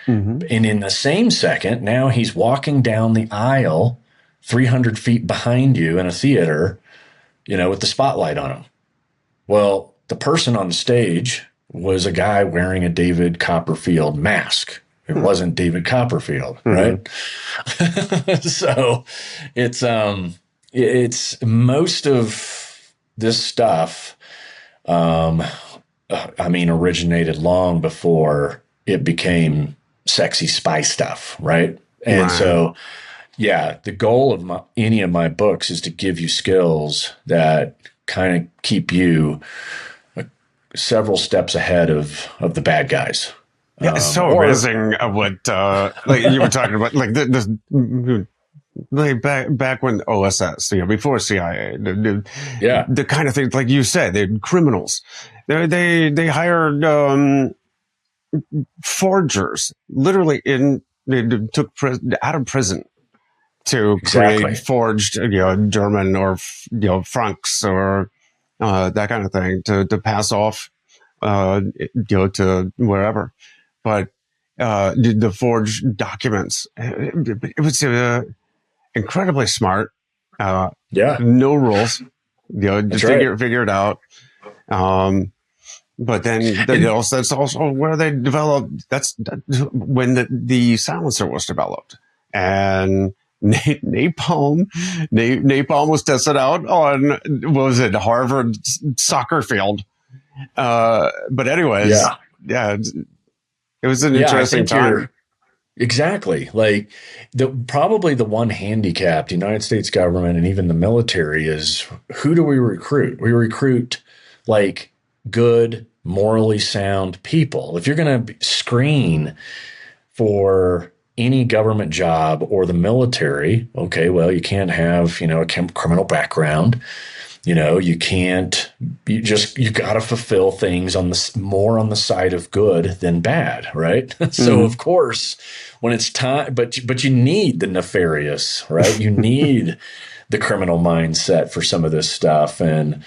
And in the same second, now he's walking down the aisle 300 feet behind you in a theater, with the spotlight on him. Well, the person on the stage was a guy wearing a David Copperfield mask. It wasn't David Copperfield, right? So it's most of this stuff, originated long before it became sexy spy stuff, right? And so, yeah, the goal of any of my books is to give you skills that kind of keep you several steps ahead of the bad guys. Yeah, it's so amazing what like you were talking about, like this like back when OSS, before CIA, the kind of things like you said, they're criminals. They hired forgers, literally they took out of prison to create forged, German or francs or that kind of thing to pass off, to wherever. But the forged documents, it was incredibly smart. No rules, just figure it out. But then that's also where they developed. That's when the silencer was developed, and napalm was tested out on, what was it, Harvard soccer field. But anyways, it was an interesting time. Exactly. Like probably the one handicap the United States government and even the military is, who do we recruit? We recruit like good, morally sound people. If you're going to screen for any government job or the military, okay, well, you can't have, a criminal background. You got to fulfill things more on the side of good than bad, right? So of course, when it's time, but you need the nefarious, right? You need the criminal mindset for some of this stuff. And,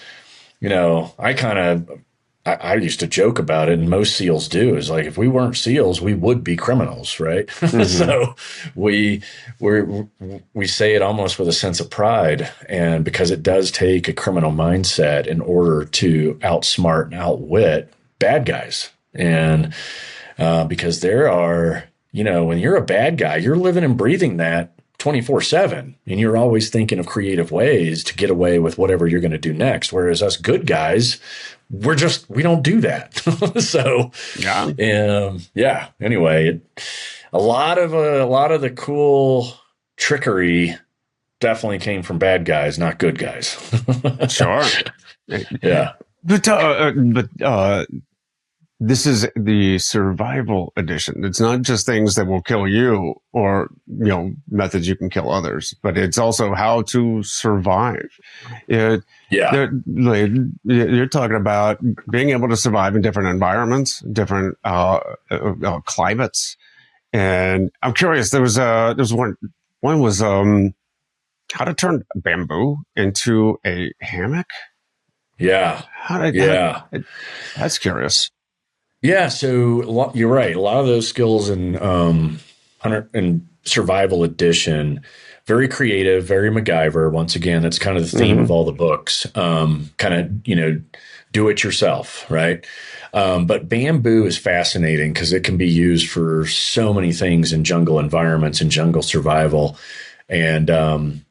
I used to joke about it, and most SEALs do, is like, if we weren't SEALs, we would be criminals, right? So we say it almost with a sense of pride, and because it does take a criminal mindset in order to outsmart and outwit bad guys. And because there are, when you're a bad guy, you're living and breathing that 24/7, and you're always thinking of creative ways to get away with whatever you're going to do next. Whereas us good guys, we don't do that. So, anyway, a lot of the cool trickery definitely came from bad guys, not good guys. Sure. Yeah. But this is the survival edition. It's not just things that will kill you or, methods you can kill others, but it's also how to survive. You're talking about being able to survive in different environments, different climates. And I'm curious, there was one was how to turn bamboo into a hammock. Yeah. Yeah. That's curious. Yeah. So you're right. A lot of those skills in Hunter and Survival Edition, very creative, very MacGyver. Once again, that's kind of the theme of Hmm. all the books. Kind of, do it yourself, right? But bamboo is fascinating because it can be used for so many things in jungle environments and jungle survival. And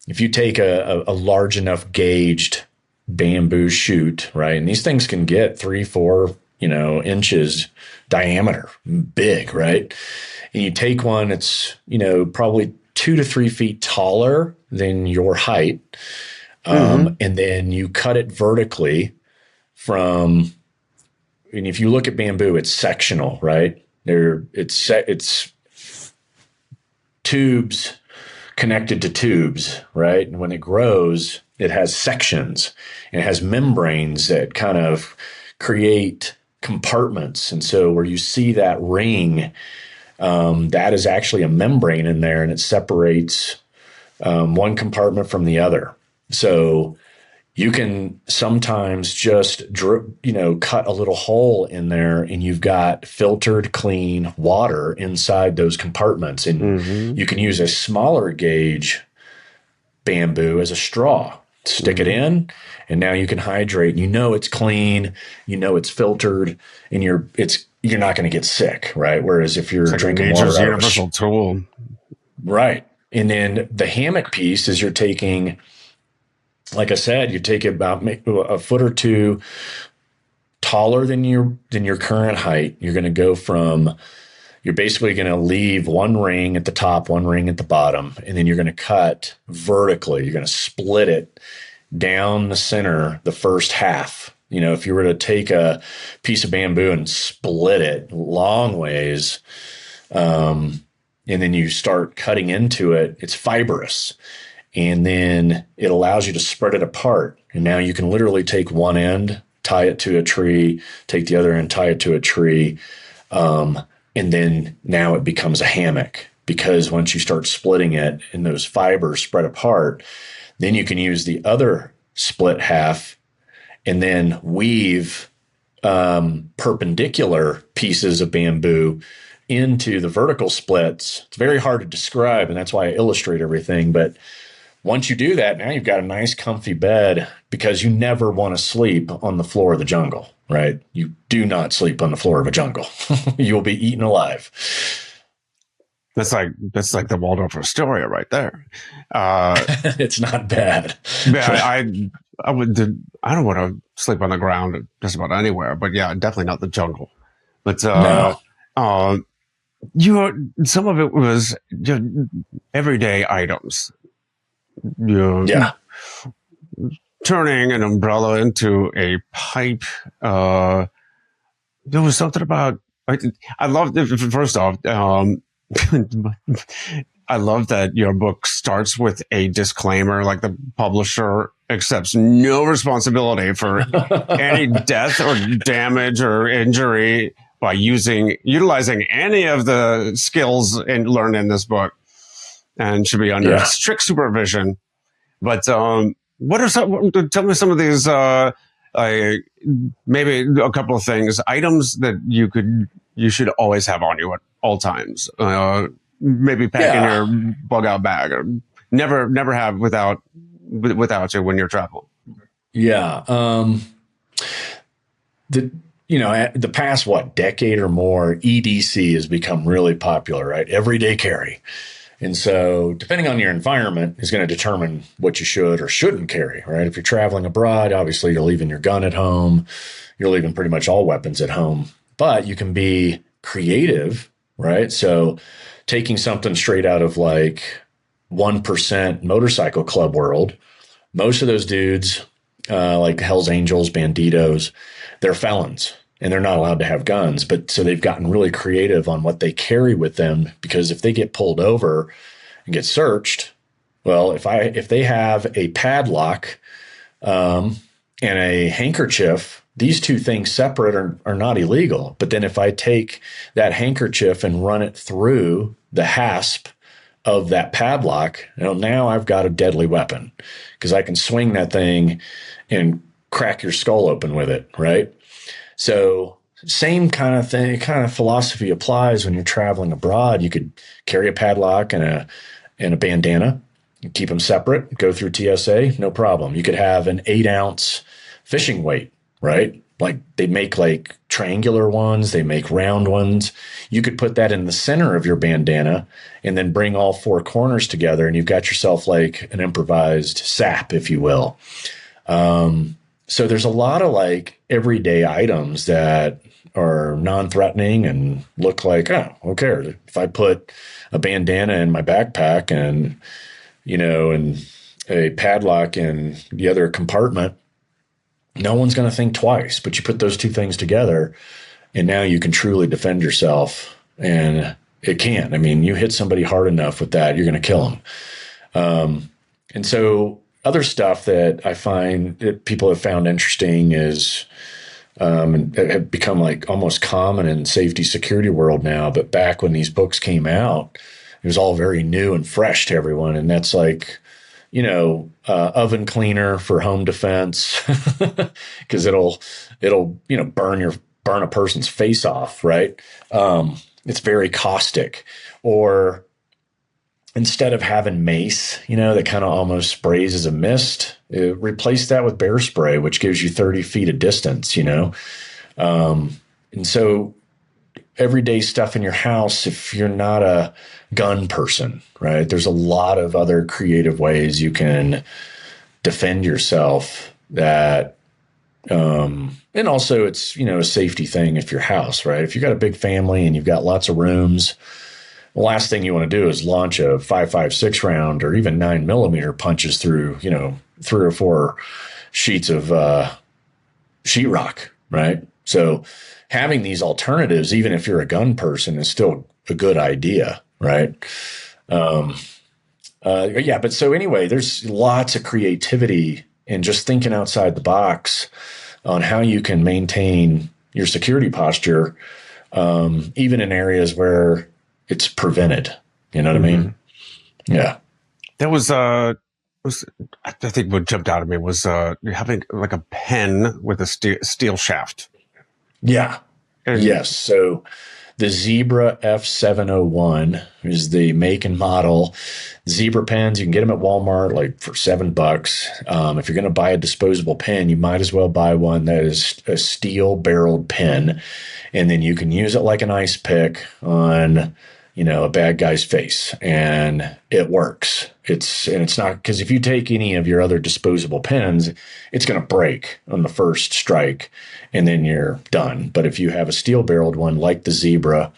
if you take a large enough gauged bamboo shoot, right, and these things can get 3, 4, inches diameter, big, right? And you take one that's, probably 2 to 3 feet taller than your height, Hmm. and then you cut it vertically from. And if you look at bamboo, it's sectional, right? It's tubes connected to tubes, right? And when it grows, it has sections and it has membranes that kind of create compartments. And so where you see that ring, that is actually a membrane in there, and it separates one compartment from the other. So you can sometimes just cut a little hole in there, and you've got filtered clean water inside those compartments, and Hmm. you can use a smaller gauge bamboo as a straw, stick it Hmm. in, and now you can hydrate. It's clean, it's filtered, and you're not going to get sick, right? Whereas if It's you're like drinking water nature's out of a universal tool. right. And then the hammock piece is you're taking, like I said, you take about a foot or two taller than your current height. You're basically going to leave one ring at the top, one ring at the bottom, and then you're going to cut vertically. You're going to split it down the center, the first half. If you were to take a piece of bamboo and split it long ways, and then you start cutting into it, it's fibrous. And then it allows you to spread it apart. And now you can literally take one end, tie it to a tree, take the other end, tie it to a tree. And then now it becomes a hammock, because once you start splitting it and those fibers spread apart, then you can use the other split half and then weave perpendicular pieces of bamboo into the vertical splits. It's very hard to describe, and that's why I illustrate everything. But once you do that, now you've got a nice comfy bed, because you never want to sleep on the floor of the jungle, right? You do not sleep on the floor of a jungle. You'll be eaten alive. That's like the Waldorf Astoria right there. Uh, It's not bad. yeah, I would. I don't want to sleep on the ground just about anywhere, but yeah, definitely not the jungle. But No. uh, some of it was just everyday items. Yeah. Turning an umbrella into a pipe. There was something about. I loved it. First off, I love that your book starts with a disclaimer, like the publisher accepts no responsibility for any death or damage or injury by utilizing any of the skills learned in this book, and should be under Yeah. strict supervision. But what are some? Tell me some of these. Maybe a couple of things, items that you should always have on you at all times. Maybe pack in Yeah. your bug out bag, or never have without you when you're traveling. Yeah. The the past decade or more, EDC has become really popular, right? Everyday carry. And so, depending on your environment, is going to determine what you should or shouldn't carry, right? If you're traveling abroad, obviously you're leaving your gun at home. You're leaving pretty much all weapons at home. But you can be creative, right? So, taking something straight out of like 1% motorcycle club world, most of those dudes, like Hell's Angels, Banditos, they're felons and they're not allowed to have guns. But so they've gotten really creative on what they carry with them, because if they get pulled over and get searched, well, if they have a padlock and a handkerchief, these two things separate are not illegal. But then if I take that handkerchief and run it through the hasp of that padlock, now I've got a deadly weapon, because I can swing that thing and crack your skull open with it, right? So same kind of thing, kind of philosophy applies when you're traveling abroad. You could carry a padlock and a bandana, keep them separate, go through TSA, no problem. You could have an 8-ounce fishing weight, right? Like they make like triangular ones, they make round ones. You could put that in the center of your bandana and then bring all 4 corners together, and you've got yourself like an improvised sap, if you will. So there's a lot of like everyday items that are non-threatening and look like, oh, who cares? If I put a bandana in my backpack and, and a padlock in the other compartment, no one's going to think twice. But you put those 2 things together and now you can truly defend yourself. And it can. I mean, you hit somebody hard enough with that, you're going to kill them. And so other stuff that I find that people have found interesting is and have become like almost common in safety security world now. But back when these books came out, it was all very new and fresh to everyone. And that's like, oven cleaner for home defense because it'll burn a person's face off, right? It's very caustic. Or instead of having mace, that kind of almost sprays as a mist, replace that with bear spray, which gives you 30 feet of distance, and so everyday stuff in your house, if you're not a gun person, right, there's a lot of other creative ways you can defend yourself that, and also it's, a safety thing if your house, right? If you've got a big family and you've got lots of rooms, the last thing you want to do is launch a 5.56 round or even 9mm punches through, 3 or 4 sheets of sheetrock, right? So having these alternatives, even if you're a gun person, is still a good idea, right? But so anyway, there's lots of creativity in just thinking outside the box on how you can maintain your security posture, even in areas where it's prevented. You know what I mean? Yeah. That was I think what jumped out at me was having like a pen with a steel shaft. Yeah. Yes. So the Zebra F701 is the make and model. Zebra pens, you can get them at Walmart like for $7. If you're going to buy a disposable pen, you might as well buy one that is a steel barreled pen. And then you can use it like an ice pick on, a bad guy's face, and it works. It's not, because if you take any of your other disposable pens, it's going to break on the first strike and then you're done. But if you have a steel barreled one like the Zebra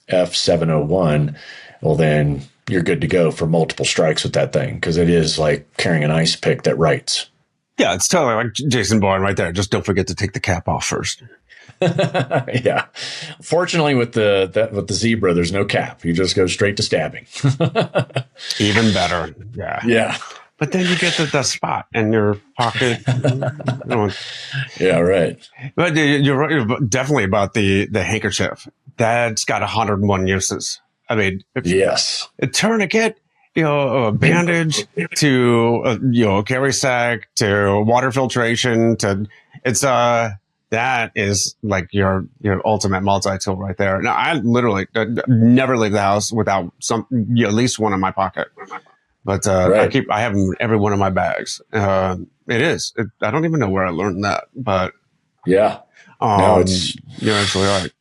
F701, well, then you're good to go for multiple strikes with that thing, because it is like carrying an ice pick that writes. Yeah, it's totally like Jason Bourne right there. Just don't forget to take the cap off first. Yeah. Fortunately, with the Zebra, there's no cap. You just go straight to stabbing. Even better. Yeah. Yeah. But then you get the spot in your pocket. Yeah, right. But you're definitely about the handkerchief. That's got 101 uses. I mean, yes. A tourniquet, a bandage, to a carry sack, to water filtration, to that is like your ultimate multi-tool right there. Now, I literally never leave the house without at least one in my pocket. But right. I have them in every one of my bags. I don't even know where I learned that, but yeah, no, you're absolutely right.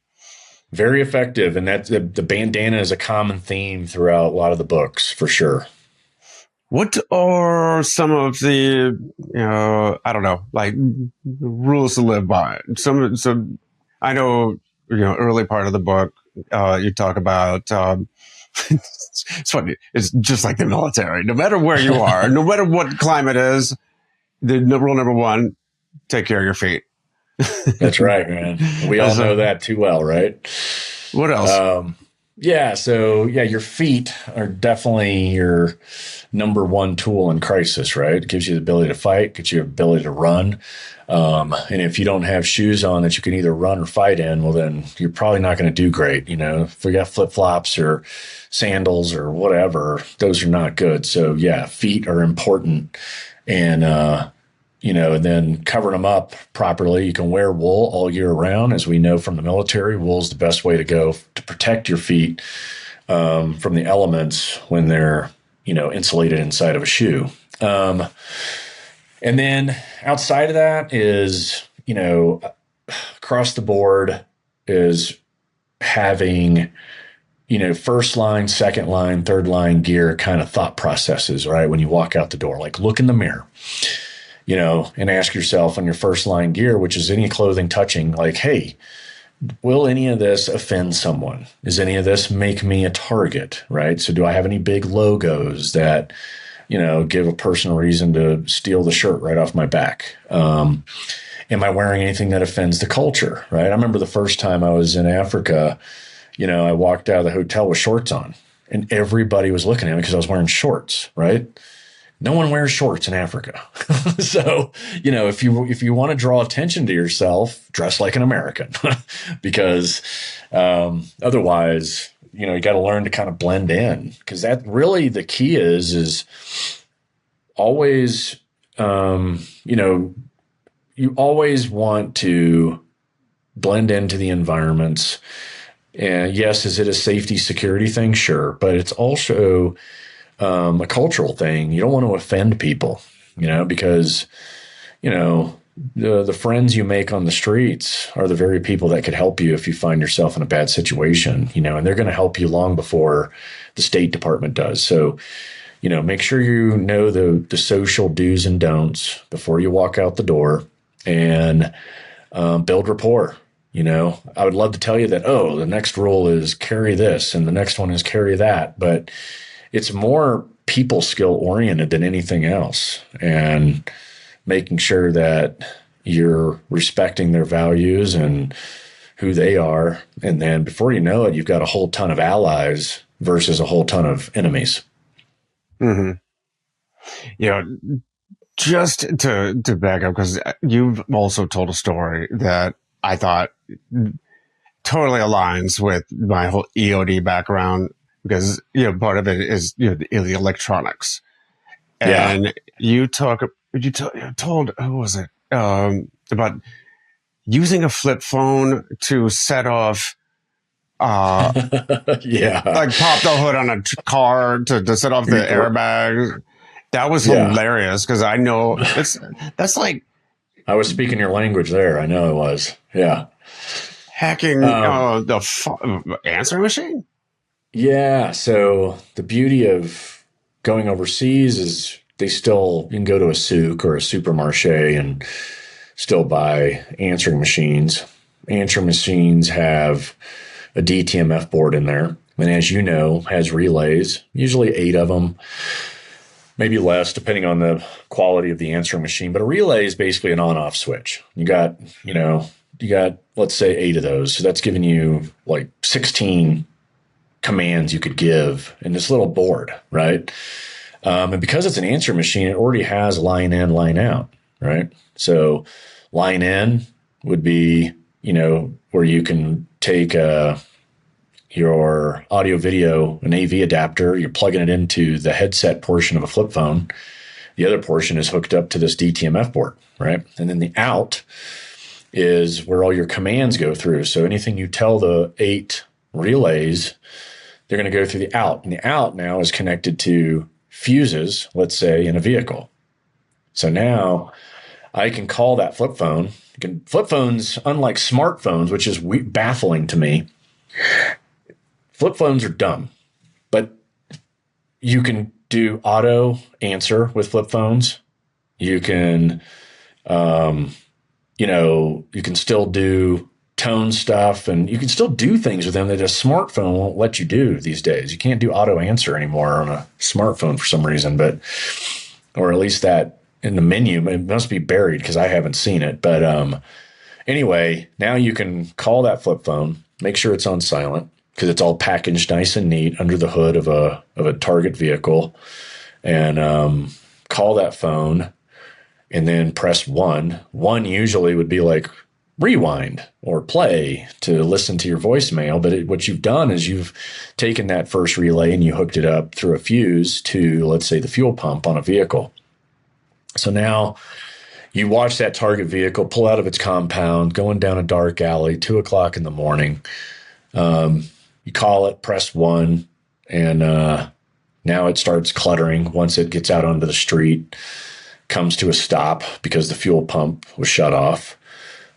Very effective, and that the bandana is a common theme throughout a lot of the books for sure. What are some of the, I don't know, like rules to live by? So I know, early part of the book, you talk about, it's funny. It's just like the military. No matter where you are, no matter what climate is, the rule number 1, take care of your feet. That's right, man. We all know that too well, right? What else? So your feet are definitely your number 1 tool in crisis, right? It gives you the ability to fight, gives you the ability to run. And if you don't have shoes on that you can either run or fight in, well, then you're probably not going to do great. If you got flip-flops or sandals or whatever, those are not good. So yeah, feet are important. And and then covering them up properly. You can wear wool all year round. As we know from the military, wool is the best way to go to protect your feet from the elements when they're, insulated inside of a shoe. And then outside of that is, across the board is having, first line, second line, third line gear kind of thought processes, right? When you walk out the door, like look in the mirror, and ask yourself on your first line gear, which is any clothing touching, like, hey, will any of this offend someone? Does any of this make me a target, right? So do I have any big logos that, give a person a reason to steal the shirt right off my back? Am I wearing anything that offends the culture, right? I remember the first time I was in Africa, I walked out of the hotel with shorts on and everybody was looking at me because I was wearing shorts, right? No one wears shorts in Africa. So, if you want to draw attention to yourself, dress like an American because otherwise, you got to learn to kind of blend in, because that really the key is always, you always want to blend into the environments. And yes, is it a safety security thing? Sure. But it's also a cultural thing. You don't want to offend people, because, the friends you make on the streets are the very people that could help you if you find yourself in a bad situation, and they're going to help you long before the State Department does. So, make sure you know the social do's and don'ts before you walk out the door, and build rapport. I would love to tell you that, the next rule is carry this and the next one is carry that, but it's more people skill oriented than anything else, and making sure that you're respecting their values and who they are. And then before you know it, you've got a whole ton of allies versus a whole ton of enemies. Mm-hmm. Just to back up, because you've also told a story that I thought totally aligns with my whole EOD background, because, part of it is, the electronics. And you told, who was it? About using a flip phone to set off, like pop the hood on a car to set off the airbag. That was hilarious, because I know that's like, I was speaking your language there. I know it was. Yeah. Hacking the answering machine. Yeah. So the beauty of going overseas is you can go to a souk or a supermarché and still buy answering machines. Answering machines have a DTMF board in there. And as you know, has relays, usually 8 of them, maybe less, depending on the quality of the answering machine. But a relay is basically an on-off switch. You got, let's say 8 of those. So that's giving you like 16 commands you could give in this little board, right? And because it's an answer machine, it already has line in, line out, right? So line in would be, where you can take your audio video, an AV adapter, you're plugging it into the headset portion of a flip phone. The other portion is hooked up to this DTMF board, right? And then the out is where all your commands go through. So anything you tell the 8 relays, they're going to go through the out. And the out now is connected to fuses, let's say, in a vehicle. So now I can call that flip phone. Flip phones, unlike smartphones, which is baffling to me, flip phones are dumb, but you can do auto answer with flip phones. You can, you can still do tone stuff, and you can still do things with them that a smartphone won't let you do these days. You can't do auto answer anymore on a smartphone for some reason, or at least that in the menu, it must be buried because I haven't seen it. But anyway, now you can call that flip phone, make sure it's on silent, because it's all packaged nice and neat under the hood of a target vehicle, and call that phone and then press 1. 1 usually would be like rewind or play to listen to your voicemail. But what you've done is you've taken that first relay and you hooked it up through a fuse to, let's say, the fuel pump on a vehicle. So now You watch that target vehicle pull out of its compound, going down a dark alley, 2 o'clock in the morning. You call it, press one, and now it starts cluttering once it gets out onto the street, comes to a stop because the fuel pump was shut off.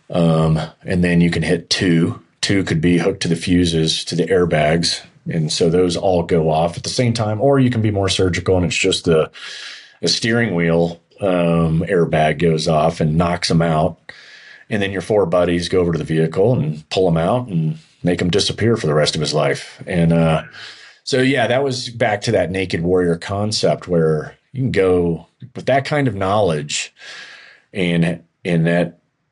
And then you can hit two. Two could be hooked to the fuses, to the airbags. And so those all go off at the same time. Or you can be more surgical and it's just a steering wheel airbag goes off and knocks them out. And then your four buddies go over to the vehicle and pull him out and make him disappear for the rest of his life. And so, yeah, that was back to that naked warrior concept where you can go with that kind of knowledge and in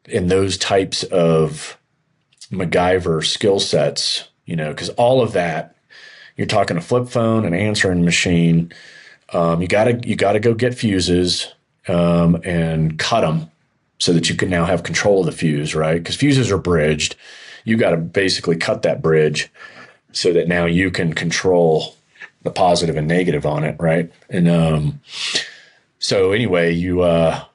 those types of MacGyver skill sets, because all of that, you're talking a flip phone, an answering machine. You gotta go get fuses and cut them so that you can now have control of the fuse, right? Because fuses are bridged. You got to basically cut that bridge so that now you can control the positive and negative on it, right? And so anyway, yeah,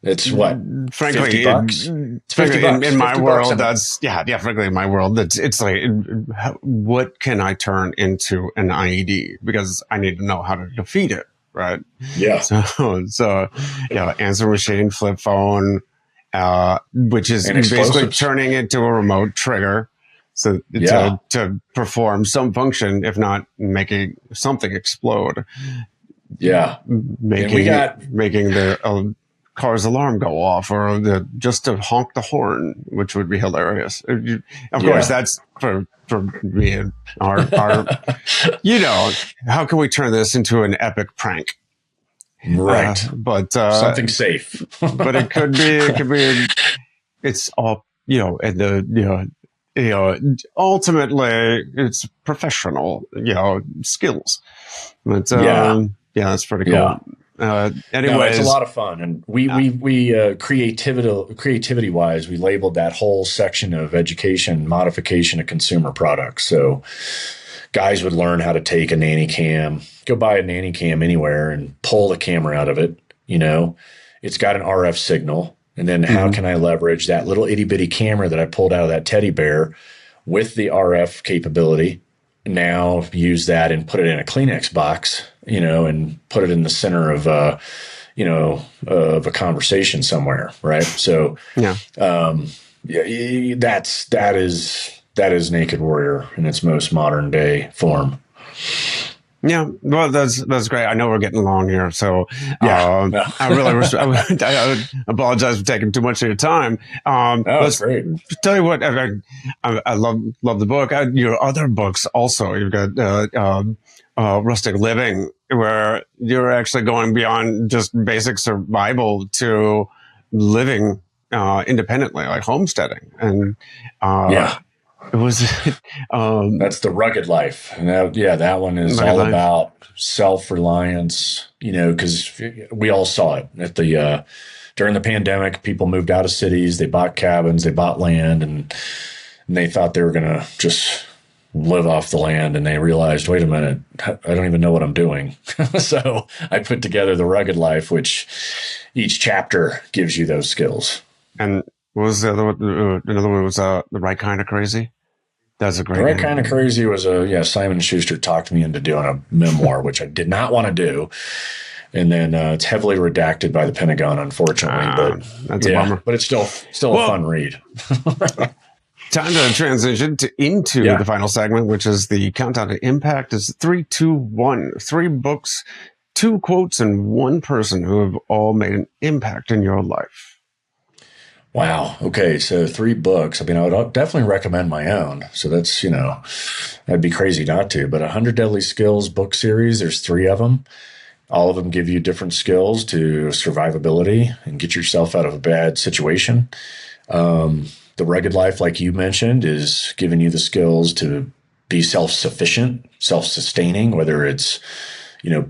it's what, frankly, $50? It's $50 in my world. Bucks. Frankly, in my world, it's like, what can I turn into an IED? Because I need to know how to defeat it, right? Yeah. So answer machine, flip phone, which is basically turning into a remote trigger. So to perform some function, if not making something explode. Yeah. Making the car's alarm go off, or just to honk the horn, which would be hilarious. Of course, that's for me and our how can we turn this into an epic prank? Right. But something safe. But it could be, it's all, and ultimately it's professional, skills. But that's pretty cool. Yeah. Anyway, no, it's a lot of fun, and we creativity wise, we labeled that whole section of education modification of consumer products. So guys would learn how to take a nanny cam, go buy a nanny cam anywhere, and pull the camera out of it. It's got an RF signal, and then how can I leverage that little itty bitty camera that I pulled out of that teddy bear with the RF capability? Now use that and put it in a Kleenex box, and put it in the center of of a conversation somewhere, right? So that is Naked Warrior in its most modern day form. Yeah, well, that's great. I know we're getting long here, so I really I apologize for taking too much of your time. That's great. Tell you what, I love the book. Your other books also. You've got Rustic Living, where you're actually going beyond just basic survival to living independently, like homesteading, and it was that's the rugged life. And that one is all about self-reliance, because we all saw it at the during the pandemic. People moved out of cities, they bought cabins, they bought land, and they thought they were going to just live off the land, and they realized, wait a minute, I don't even know what I'm doing. So I put together the rugged life, which each chapter gives you those skills. And what was the other one? Another one was The Right Kind of Crazy. That's a great. The Right Kind of Crazy was Simon & Schuster talked me into doing a memoir, which I did not want to do. And then it's heavily redacted by the Pentagon, unfortunately. But that's a bummer. But it's still a fun read. Time to transition into the final segment, which is the countdown to impact. Is 3, 2, 1. 3 books, 2 quotes, and 1 person who have all made an impact in your life. Wow. Okay. So 3 books. I mean, I would definitely recommend my own. So that's, I'd be crazy not to. But 100 Deadly Skills book series, there's 3 of them. All of them give you different skills to survivability and get yourself out of a bad situation. The Rugged Life, like you mentioned, is giving you the skills to be self-sufficient, self-sustaining, whether it's,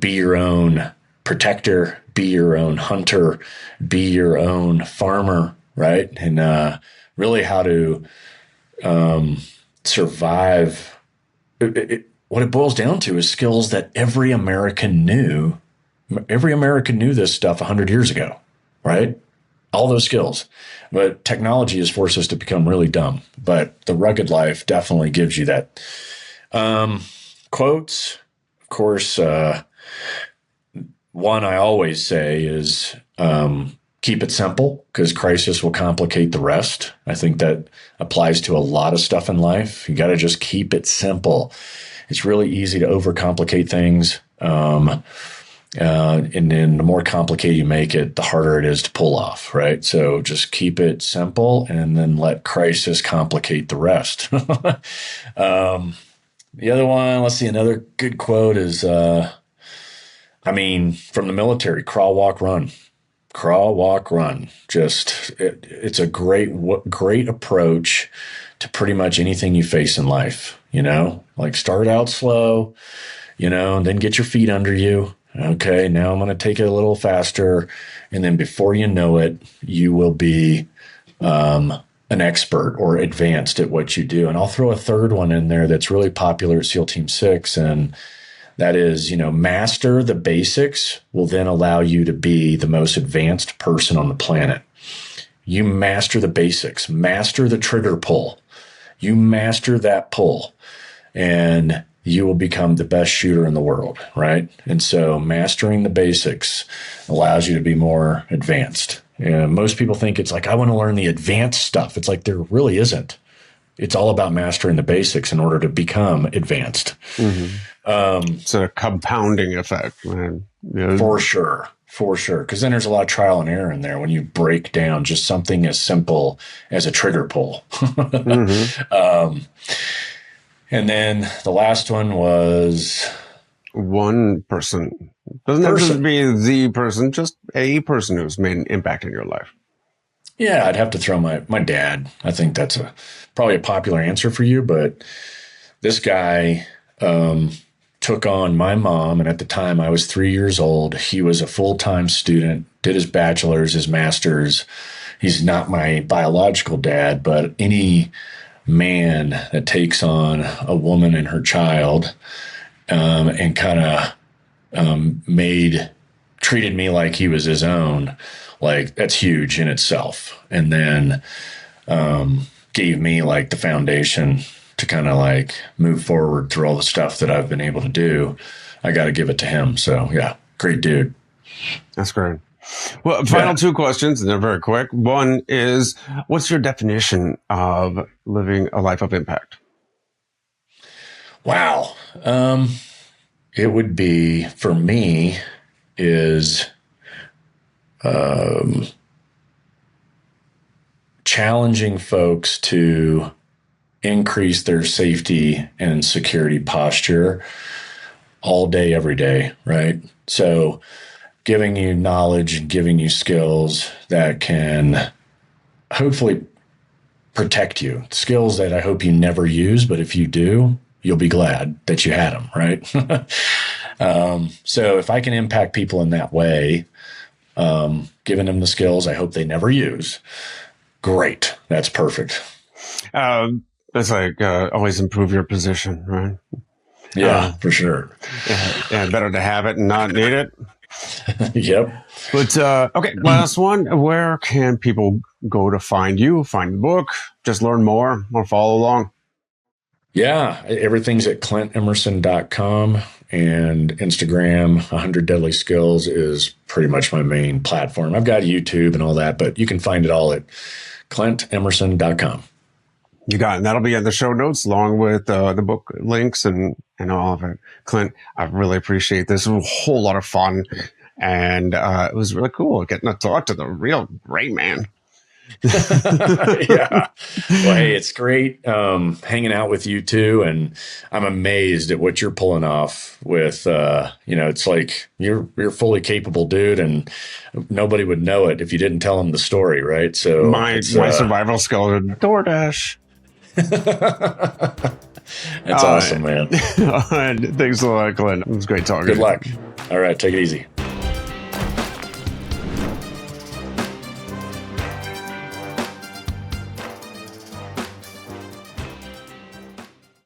be your own protector, be your own hunter, be your own farmer, right? And really how to survive. What it boils down to is skills that every American knew Every American knew this stuff 100 years ago, right? All those skills. But technology has forced us to become really dumb. But the rugged life definitely gives you that. Quotes, of course, one I always say is keep it simple, because crisis will complicate the rest. I think that applies to a lot of stuff in life. You got to just keep it simple. It's really easy to overcomplicate things. And then the more complicated you make it, the harder it is to pull off, right? So just keep it simple and then let crisis complicate the rest. The other one, let's see, another good quote is, from the military, crawl, walk, run. Crawl, walk, run. It's a great approach to pretty much anything you face in life, like start out slow, and then get your feet under you. Okay, now I'm going to take it a little faster. And then before you know it, you will be an expert or advanced at what you do. And I'll throw a third one in there that's really popular at SEAL Team 6. And that is, master the basics will then allow you to be the most advanced person on the planet. You master the basics, master the trigger pull. You master that pull, and you will become the best shooter in the world, right? And so mastering the basics allows you to be more advanced. And most people think it's like, I want to learn the advanced stuff. It's like there really isn't. It's all about mastering the basics in order to become advanced. Mm-hmm. It's a compounding effect, man. Yeah. For sure. Because then there's a lot of trial and error in there when you break down just something as simple as a trigger pull. Mm-hmm. And then the last one was one person. Doesn't have to be the person, just a person who's made an impact in your life. Yeah, I'd have to throw my dad. I think that's probably a popular answer for you, but this guy took on my mom, and at the time I was 3 years old. He was a full-time student, did his bachelor's, his master's. He's not my biological dad, but any man that takes on a woman and her child and kind of treated me like he was his own, like that's huge in itself. And then gave me like the foundation to kind of like move forward through all the stuff that I've been able to do. I got to give it to him. So yeah, great dude. That's great. Well, final two questions, and they're very quick. One is, what's your definition of living a life of impact? Wow. It would be, for me, is challenging folks to increase their safety and security posture all day, every day, right? So giving you knowledge and giving you skills that can hopefully protect you. Skills that I hope you never use, but if you do, you'll be glad that you had them, right? So if I can impact people in that way, giving them the skills I hope they never use, great. That's perfect. That's like always improve your position, right? Yeah, for sure. Yeah, better to have it and not need it. Yep. But okay, last one. Where can people go to find you, find the book, just learn more, or follow along? Yeah, everything's at clintemerson.com, and Instagram, 100 Deadly Skills is pretty much my main platform. I've got YouTube and all that, but you can find it all at clintemerson.com. You got it. And that'll be in the show notes along with the book links and all of it. Clint, I really appreciate this. It was a whole lot of fun. And it was really cool getting to talk to the real great man. Yeah. Well, hey, it's great hanging out with you too. And I'm amazed at what you're pulling off with, it's like you're fully capable dude, and nobody would know it if you didn't tell them the story, right? So my survival skill is DoorDash. That's awesome, man. All right. Thanks a lot, Clint. It was great talking. Good luck. All right. Take it easy.